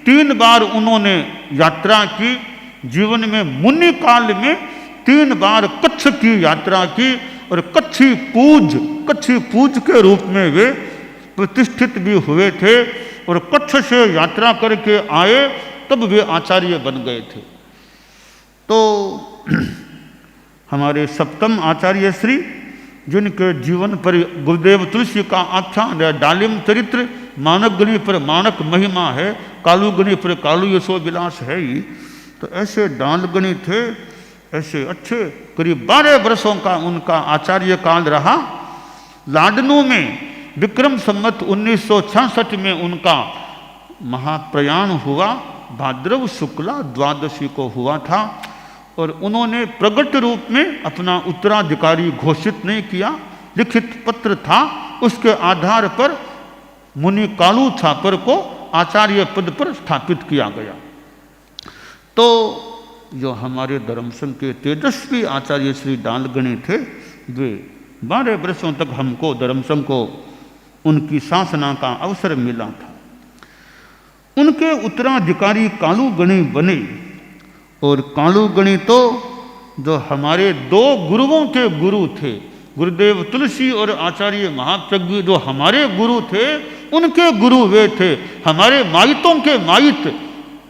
3 बार उन्होंने यात्रा की। जीवन में मुनि काल में 3 बार कच्छ की यात्रा की और कच्छी पूज के रूप में वे प्रतिष्ठित भी हुए थे। और कच्छ से यात्रा करके आए तब वे आचार्य बन गए थे। तो हमारे सप्तम आचार्य श्री, जिनके जीवन पर गुरुदेव तुलसी का आख्यान है, डालिम चरित्र, मानवगणी पर मानक महिमा है, कालूगणी पर कालू यशो विलास है ही। तो ऐसे डालगणी थे, ऐसे अच्छे करीब 12 वर्षों का उनका आचार्य काल रहा। लाडनू में विक्रम संवत 1966 में उनका महाप्रयाण हुआ। भाद्रव शुक्ला द्वादशी को हुआ था। और उन्होंने प्रगट रूप में अपना उत्तराधिकारी घोषित नहीं किया। लिखित पत्र था, उसके आधार पर मुनि कालू छापर को आचार्य पद पर स्थापित किया गया। तो जो हमारे धर्म संघ के तेजस्वी आचार्य श्री डालगणी थे, वे 12 वर्षों तक हमको धर्म संघ को उनकी शासना का अवसर मिला था। उनके उत्तराधिकारी कालूगणी बने, और कालूगणी तो जो हमारे 2 गुरुओं के गुरु थे, गुरुदेव तुलसी और आचार्य महाप्रज्ञ जो हमारे गुरु थे, उनके गुरु वे थे। हमारे माइतों के माइत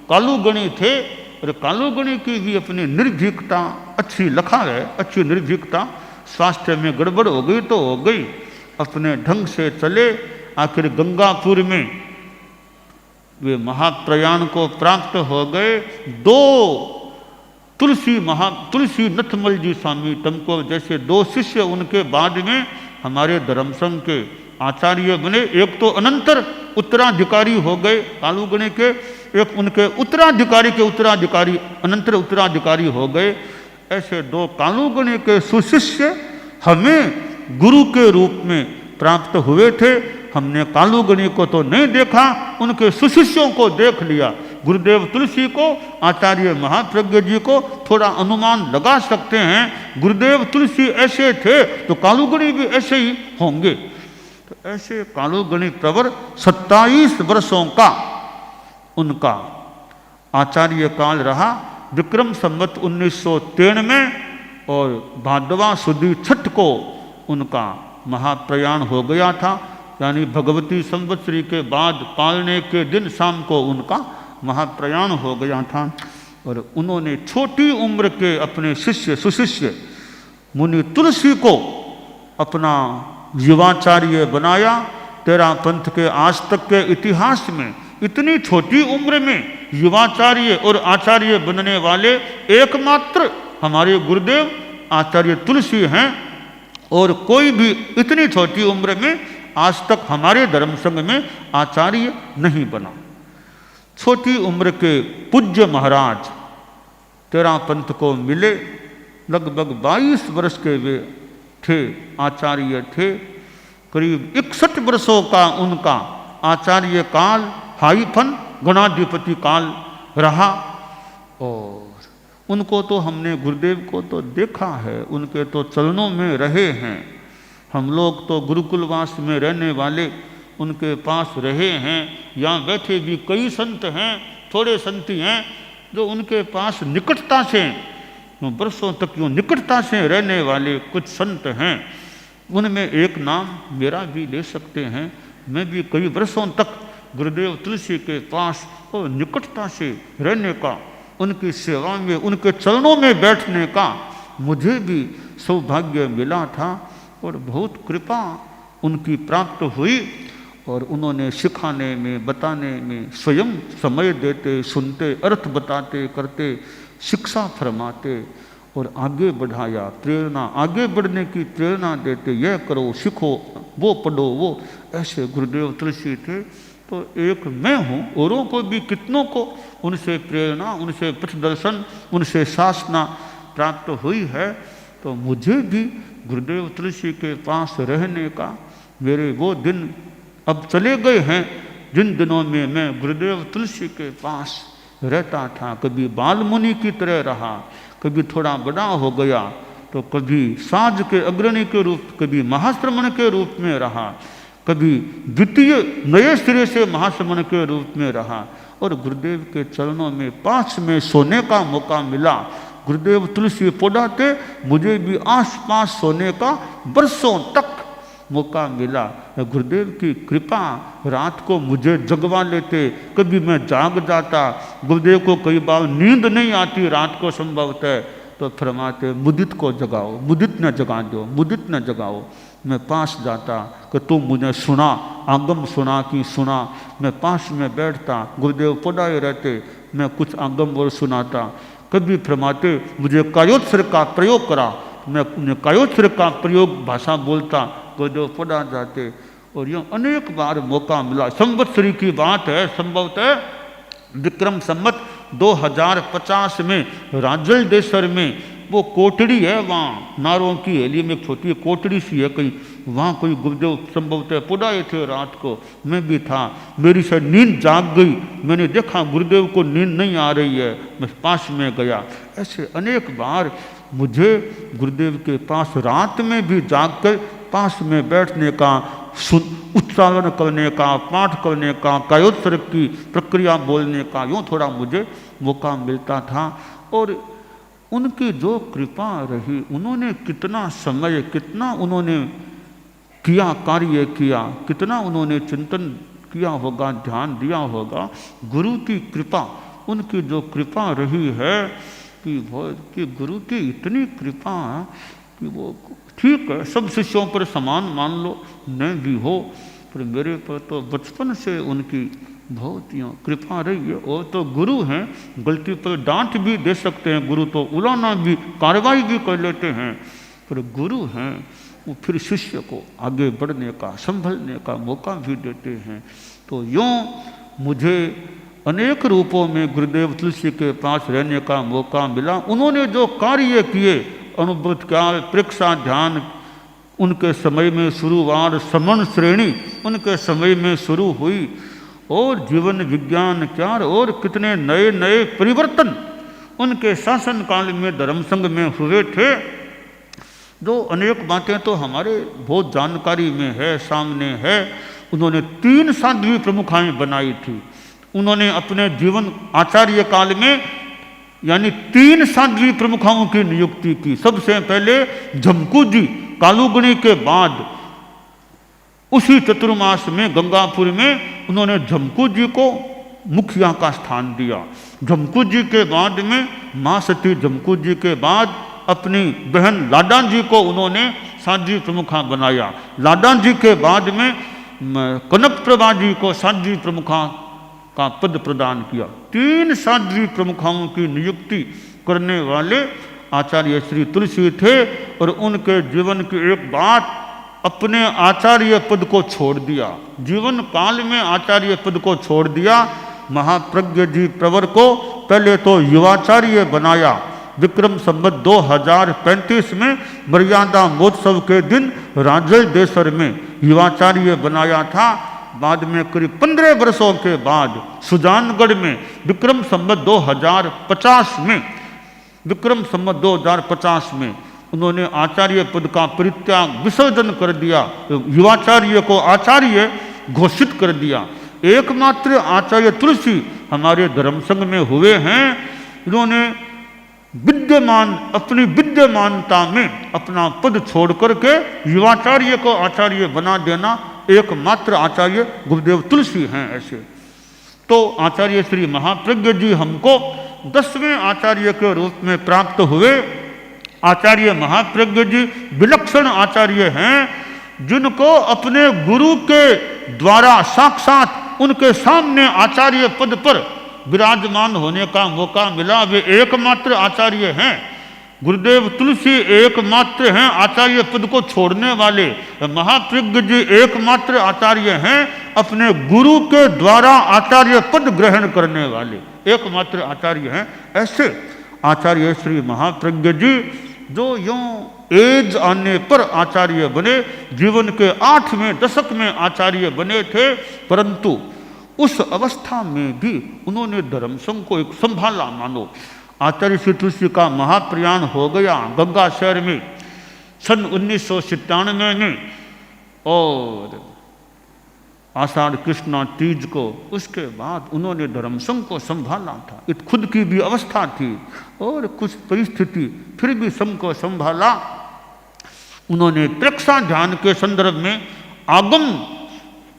कालूगणी थे, और कालूगणी की भी अपनी निर्भीकता अच्छी लखा है, अच्छी निर्भीकता। स्वास्थ्य में गड़बड़ हो गई तो हो गई, अपने ढंग से चले। आखिर गंगापुर में वे महाप्रयाण को प्राप्त हो गए। 2 तुलसी नथमल जी स्वामी तुमको जैसे 2 शिष्य उनके बाद में हमारे धर्म संघ के आचार्य बने। एक तो अनंतर उत्तराधिकारी हो गए कालूगणी के, एक उनके उत्तराधिकारी के उत्तराधिकारी अनंतर उत्तराधिकारी हो गए। ऐसे 2 कालूगणी के सुशिष्य हमें गुरु के रूप में प्राप्त हुए थे। हमने कालूगणी को तो नहीं देखा, उनके सुशिष्यों को देख लिया। गुरुदेव तुलसी को, आचार्य महाप्रज्ञ जी को थोड़ा अनुमान लगा सकते हैं। गुरुदेव तुलसी ऐसे थे तो कालूगणी भी ऐसे ही होंगे। तो ऐसे कालूगणी प्रवर 27 वर्षों का उनका आचार्य काल रहा। विक्रम संवत 1993 और भादवा सुदी छठ को उनका महाप्रयाण हो गया था, यानी भगवती संवत्सरी के बाद पालने के दिन शाम को उनका महाप्रयाण हो गया था। और उन्होंने छोटी उम्र के अपने शिष्य सुशिष्य मुनि तुलसी को अपना युवाचार्य बनाया। 13 पंथ के आज तक के इतिहास में इतनी छोटी उम्र में युवाचार्य और आचार्य बनने वाले एकमात्र हमारे गुरुदेव आचार्य तुलसी हैं, और कोई भी इतनी छोटी उम्र में आज तक हमारे धर्म संघ में आचार्य नहीं बना। छोटी उम्र के पूज्य महाराज 13 पंथ को मिले, लगभग 22 वर्ष के वे थे, आचार्य थे। करीब 61 वर्षों का उनका आचार्य काल हाइफन गणाधिपति काल रहा। और उनको तो हमने गुरुदेव को तो देखा है, उनके तो चरणों में रहे हैं। हम लोग तो गुरुकुलवास में रहने वाले उनके पास रहे हैं। यहाँ बैठे भी कई संत हैं, थोड़े संती हैं जो उनके पास निकटता से वर्षों तक यूँ निकटता से रहने वाले कुछ संत हैं। उनमें एक नाम मेरा भी ले सकते हैं। मैं भी कई वर्षों तक गुरुदेव तुलसी के पास और निकटता से रहने का, उनकी सेवा में, उनके चरणों में बैठने का मुझे भी सौभाग्य मिला था, और बहुत कृपा उनकी प्राप्त हुई। और उन्होंने सिखाने में, बताने में स्वयं समय देते, सुनते, अर्थ बताते, करते, शिक्षा फरमाते और आगे बढ़ाया। प्रेरणा, आगे बढ़ने की प्रेरणा देते, यह करो, सीखो, वो पढ़ो, वो ऐसे गुरुदेव तुलसी थे। तो एक मैं हूँ, औरों को भी कितनों को उनसे प्रेरणा, उनसे पथ दर्शन, उनसे शासना प्राप्त हुई है। तो मुझे भी गुरुदेव तुलसी के पास रहने का, मेरे वो दिन अब चले गए हैं जिन दिनों में मैं गुरुदेव तुलसी के पास रहता था। कभी बाल मुनि की तरह रहा, कभी थोड़ा बड़ा हो गया तो कभी साज के अग्रणी के रूप, कभी महाश्रमण के रूप में रहा, कभी द्वितीय नए सिरे से महाश्रमण के रूप में रहा। और गुरुदेव के चरणों में पास में सोने का मौका मिला। गुरुदेव तुलसी पढ़ाते, मुझे भी आस पास सोने का वर्षों तक मौका मिला। गुरुदेव की कृपा, रात को मुझे जगवा लेते, कभी मैं जाग जाता। गुरुदेव को कई बार नींद नहीं आती रात को संभवतः, तो फरमाते मुदित को जगाओ, मुदित न जगा दो, मुदित न जगाओ। मैं पास जाता कि तुम मुझे सुना, आगम सुना कि सुना। मैं पास में बैठता, गुरुदेव पढ़ाए रहते, मैं कुछ आगम और सुनाता। कभी फरमाते मुझे कायोत्सर का प्रयोग करा, मैं उन्हें कायोत्सर का प्रयोग भाषा बोलता, गुरुदेव पढ़ा जाते। और यूँ अनेक बार मौका मिला। संवत्सरी की बात है, संभवतः विक्रम संवत 2050 में राजल देशर में वो कोटड़ी है वहाँ नारों की हेली में एक छोटी कोटड़ी सी है कहीं, वहाँ कोई गुरुदेव संभवतः पुराए थे रात को, मैं भी था, मेरी शायद नींद जाग गई, मैंने देखा गुरुदेव को नींद नहीं आ रही है, मैं पास में गया। ऐसे अनेक बार मुझे गुरुदेव के पास रात में भी जागकर पास में बैठने का, उच्चारण करने का, पाठ करने का, कायोत्सर्ग की प्रक्रिया बोलने का यूँ थोड़ा मुझे मौका मिलता था। और उनकी जो कृपा रही, उन्होंने कितना समय, कितना उन्होंने किया, कार्य किया, कितना उन्होंने चिंतन किया होगा, ध्यान दिया होगा। गुरु की कृपा, उनकी जो कृपा रही है कि गुरु की इतनी कृपा कि वो ठीक है सब शिष्यों पर समान मान लो, न भी हो, पर मेरे पर तो बचपन से उनकी बहुत ही कृपा रही है। वो तो गुरु हैं, गलती पर डांट भी दे सकते हैं, गुरु तो उलाना भी, कार्रवाई भी कर लेते हैं, पर गुरु हैं वो फिर शिष्य को आगे बढ़ने का, संभलने का मौका भी देते हैं। तो यूँ मुझे अनेक रूपों में गुरुदेव तुलसी के पास रहने का मौका मिला। उन्होंने जो कार्य किए, अनुभूत काल, प्रेक्षा ध्यान उनके समय में शुरुआत, समन श्रेणी उनके समय में शुरू हुई, और जीवन विज्ञान चार और कितने नए नए परिवर्तन उनके शासन काल में धर्म संघ में हुए थे। जो अनेक बातें तो हमारे बहुत जानकारी में है, सामने है। उन्होंने 3 साध्वी प्रमुखाएं बनाई थी। उन्होंने अपने जीवन आचार्य काल में यानी 3 साध्वी प्रमुखाओं की नियुक्ति की। सबसे पहले झमकू जी, कालुगणी के बाद उसी चतुर्मास में गंगापुर में उन्होंने झमकू जी को मुखिया का स्थान दिया। झमकू जी के बाद में माँ सती झमकू जी के बाद अपनी बहन लाडा जी को उन्होंने साध्वी प्रमुखा बनाया। लाडा जी के बाद में कनक प्रभा जी को साध्वी प्रमुखा का पद प्रदान किया। 3 साध्वी प्रमुखाओं की नियुक्ति करने वाले आचार्य श्री तुलसी थे, और उनके जीवन की एक बात, अपने आचार्य पद को छोड़ दिया, जीवन काल में आचार्य पद को छोड़ दिया। महाप्रज्ञ जी प्रवर को पहले तो युवाचार्य बनाया। विक्रम संवत 2035 में मर्यादा महोत्सव के दिन राजल देसर में युवाचार्य बनाया था। बाद में करीब 15 वर्षों के बाद सुजानगढ़ में विक्रम संवत 2050 में, विक्रम संवत 2050 में उन्होंने आचार्य पद का परित्याग, विसर्जन कर दिया, युवाचार्य को आचार्य घोषित कर दिया। एकमात्र आचार्य तुलसी हमारे धर्म संघ में हुए हैं। इन्होंने विद्यमान, अपनी विद्यमानता में अपना पद छोड़ करके युवाचार्य को आचार्य बना देना एकमात्र आचार्य गुरुदेव तुलसी हैं। ऐसे तो आचार्य श्री महाप्रज्ञ जी हमको 10वें आचार्य के रूप में प्राप्त हुए। आचार्य महाप्रज्ञ जी विलक्षण आचार्य हैं, जिनको अपने गुरु के द्वारा साक्षात उनके सामने आचार्य पद पर विराजमान होने का मौका मिला। वे एकमात्र आचार्य हैं। गुरुदेव तुलसी एकमात्र हैं आचार्य पद को छोड़ने वाले। महाप्रज्ञ जी एकमात्र आचार्य हैं अपने गुरु के द्वारा आचार्य पद ग्रहण करने वाले, एकमात्र आचार्य हैं। ऐसे आचार्य श्री महाप्रज्ञ जी जो यूँ एज आने पर आचार्य बने, जीवन के 8वें दशक में आचार्य बने थे, परंतु उस अवस्था में भी उन्होंने धर्म संघ को एक संभाला। मानो आचार्य श्री तुलसी का महाप्रयाण हो गया गंगा शहर में सन 1997 में, और आषाढ़ कृष्णा तीज को उसके बाद उन्होंने धर्म संघ को संभाला था। इत खुद की भी अवस्था थी और कुछ परिस्थिति, फिर भी संघ को संभाला। उन्होंने प्रेक्षा ध्यान के संदर्भ में, आगम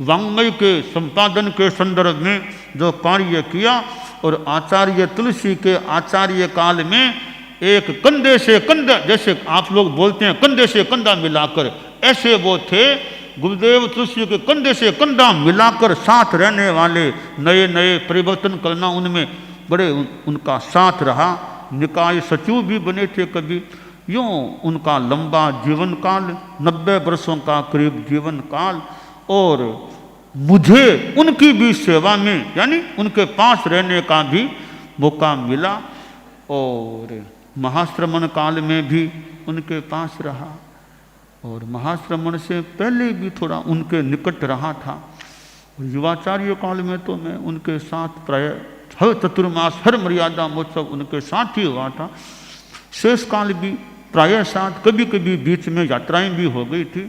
वांग्मय के संपादन के संदर्भ में जो कार्य किया, और आचार्य तुलसी के आचार्य काल में एक कंधे से कंधा, जैसे आप लोग बोलते हैं कंधे से कंधा मिलाकर, ऐसे वो थे। गुरुदेव तुलसी के कंधे से कंधा मिलाकर साथ रहने वाले, नए नए परिवर्तन करना उनमें बड़े उनका साथ रहा। निकाय सचिव भी बने थे कभी। यूँ उनका लंबा जीवन काल, 90 वर्षों का करीब जीवन काल, और मुझे उनकी भी सेवा में यानी उनके पास रहने का भी मौका मिला। और महाश्रमण काल में भी उनके पास रहा और महाश्रमण से पहले भी थोड़ा उनके निकट रहा था। युवाचार्य काल में तो मैं उनके साथ प्राय हर चतुर्मास हर मर्यादा महोत्सव उनके साथ ही हुआ था। शेष काल भी प्राय साथ, कभी कभी बीच में यात्राएं भी हो गई थी।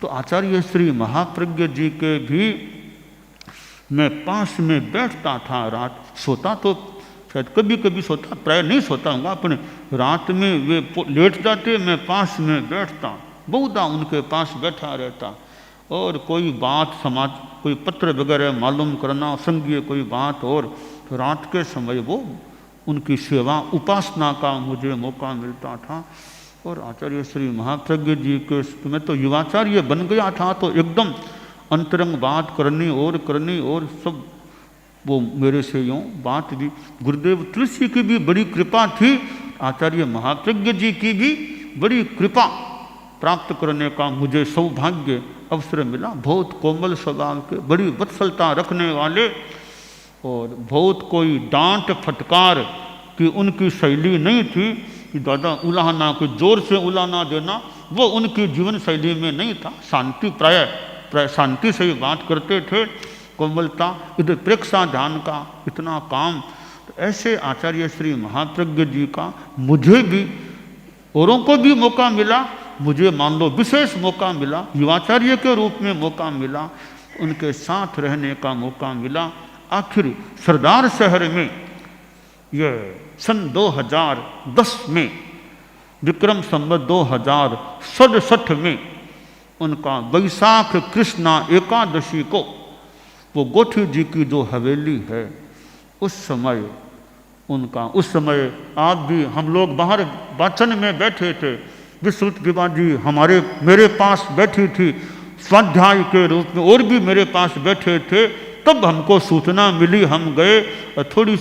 तो आचार्य श्री महाप्रज्ञ जी के भी मैं पास में बैठता था। रात सोता तो शायद कभी कभी सोता, प्राय नहीं सोता हूँ अपने, रात में वे लेट जाते, मैं पास में बैठता, बहुधा उनके पास बैठा रहता और कोई बात समाज, कोई पत्र वगैरह मालूम करना, संगीय कोई बात, और तो रात के समय वो उनकी सेवा उपासना का मुझे मौका मिलता था। और आचार्य श्री महाप्रज्ञ जी के मैं तो युवाचार्य बन गया था, तो एकदम अंतरंग बात करनी और सब वो मेरे से यूँ बात भी। गुरुदेव तुलसी की भी बड़ी कृपा थी, आचार्य महाप्रज्ञ जी की भी बड़ी कृपा प्राप्त करने का मुझे सौभाग्य अवसर मिला। बहुत कोमल स्वभाव के, बड़ी वत्सलता रखने वाले और बहुत कोई डांट फटकार की उनकी शैली नहीं थी कि दादा उलाहना को जोर से उलाना देना, वो उनकी जीवन शैली में नहीं था। शांति प्राय शांति से ही बात करते थे, कोमलता, इधर प्रेक्षा ध्यान का इतना काम। तो ऐसे आचार्य श्री महाप्रज्ञ जी का मुझे भी, औरों को भी मौका मिला, मुझे मान लो विशेष मौका मिला, युवाचार्य के रूप में मौका मिला, उनके साथ रहने का मौका मिला। आखिर सरदार शहर में यह सन 2010 में, विक्रम संवत 2067 में उनका वैशाख कृष्णा एकादशी को वो गोठी जी की जो हवेली है, उस समय आप भी, हम लोग बाहर वाचन में बैठे थे, विश्रुत विभा जी मेरे पास बैठी थी स्वाध्याय के रूप में, और भी मेरे पास बैठे थे। तब हमको सूचना मिली, हम गए, थोड़ी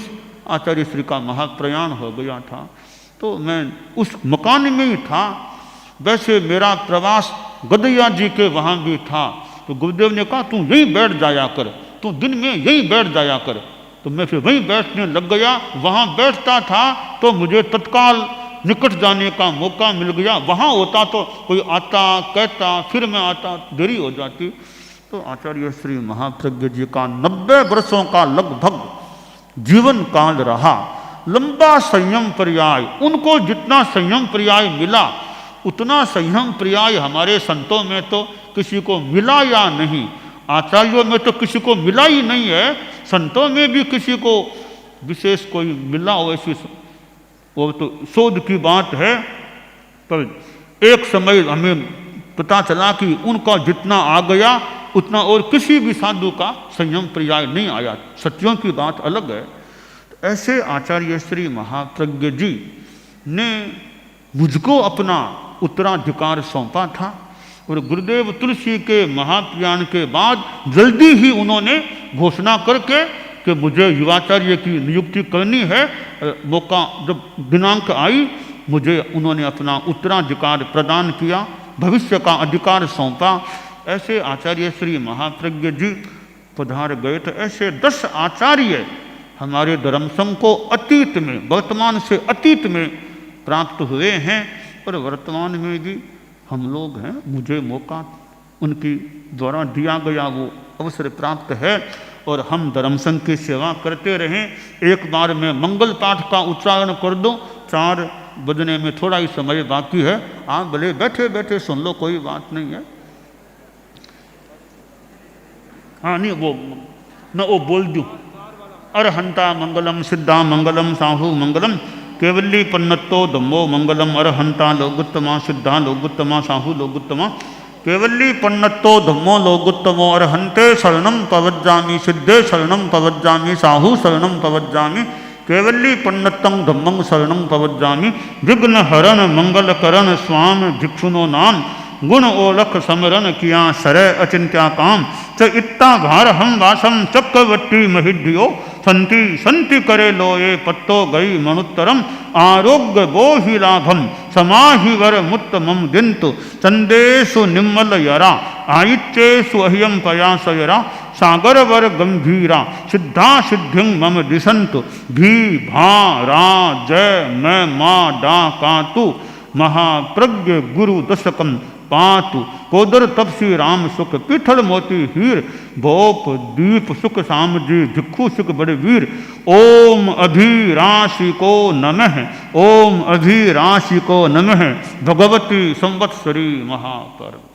आचार्य श्री का महाप्रयाण हो गया था, तो मैं उस मकान में ही था। वैसे मेरा प्रवास गदैया जी के वहाँ भी था, तो गुरुदेव ने कहा तू यहीं बैठ जाया कर, तू दिन में यहीं बैठ जाया कर। तो मैं फिर वहीं बैठने लग गया। वहाँ बैठता था तो मुझे तत्काल निकट जाने का मौका मिल गया। वहाँ होता तो कोई आता कहता, फिर मैं आता, देरी हो जाती। तो आचार्य श्री महाप्रज्ञ जी का 90 वर्षों का लगभग जीवन काल रहा, लंबा संयम पर्याय। उनको जितना संयम पर्याय मिला, उतना संयम पर्याय हमारे संतों में तो किसी को मिला या नहीं, आचार्यों में तो किसी को मिला ही नहीं है। संतों में भी किसी को विशेष कोई मिला हो ऐसी, वो तो शोध की बात है। पर एक समय हमें पता चला कि उनका जितना आ गया उतना और किसी भी साधु का संयम पर्याय नहीं आया। सत्यों की बात अलग है। तो ऐसे आचार्य श्री महाप्रज्ञ जी ने मुझको अपना उत्तराधिकार सौंपा था, और गुरुदेव तुलसी के महाप्रयाण के बाद जल्दी ही उन्होंने घोषणा करके कि मुझे युवाचार्य की नियुक्ति करनी है। मौका जब दिनांक आई, मुझे उन्होंने अपना उत्तराधिकार प्रदान किया, भविष्य का अधिकार सौंपा। ऐसे आचार्य श्री महाप्रज्ञ जी पधार गए। तो ऐसे 10 आचार्य हमारे धर्म संघ को अतीत में, वर्तमान से अतीत में प्राप्त हुए हैं, और वर्तमान में भी हम लोग हैं। मुझे मौका उनकी द्वारा दिया गया वो अवसर प्राप्त है, और हम धर्म संघ की सेवा करते रहें। एक बार मैं मंगल पाठ का उच्चारण कर दूं, 4 बजने में थोड़ा ही समय बाकी है। आप भले बैठे बैठे सुन लो, कोई बात नहीं है। हाँ नहीं, वो बोल दूँ। अरहंता मंगलम सिद्धा मंगलम साहु मंगलम केवली पन्नतो धम्मो मंगलम अरहंता लोगुत्तमा सिद्धा लोगुत्तमा साहु लोगुत्तमा केवली पन्नतो धम्मो लोगुत्तमो अरहंते शरणम पवज्जामि सिद्धे शरणम पवज्जामि साहु शरणम पवज्जामि केवली पन्नतं धम्मं शरणम पवज्जामि विघ्न हरण मंगल करण स्वाम भिक्षुनो नाम गुण ओलख समरण किया सरय अचिंत्या काम च इत्ता भार हम वासम चक्रवर्ती महिड्यो संति संति करे लोये पत्तो गई मनुत्तरम आरोग्य बोहि लाभम समाहि वर मुत्तमम दिंतु चंदेशु निम्मल यरा आयित्येषु अह्यम पयास यरा सागरवर गंभीरा सिद्धा सिद्धिं मम दिशंतु भी भा रा जय मैं मा डा कातु महाप्रज्ञ गुरु दशकम पातु कोदर तपसी राम सुख पीठल मोती हीर भोप दीप सुख सामजी भिक्षु सुख बड़े वीर ओम अधीराशि को नमः ओम अधीराशि को नमः भगवती संवत्सरी महापर्व।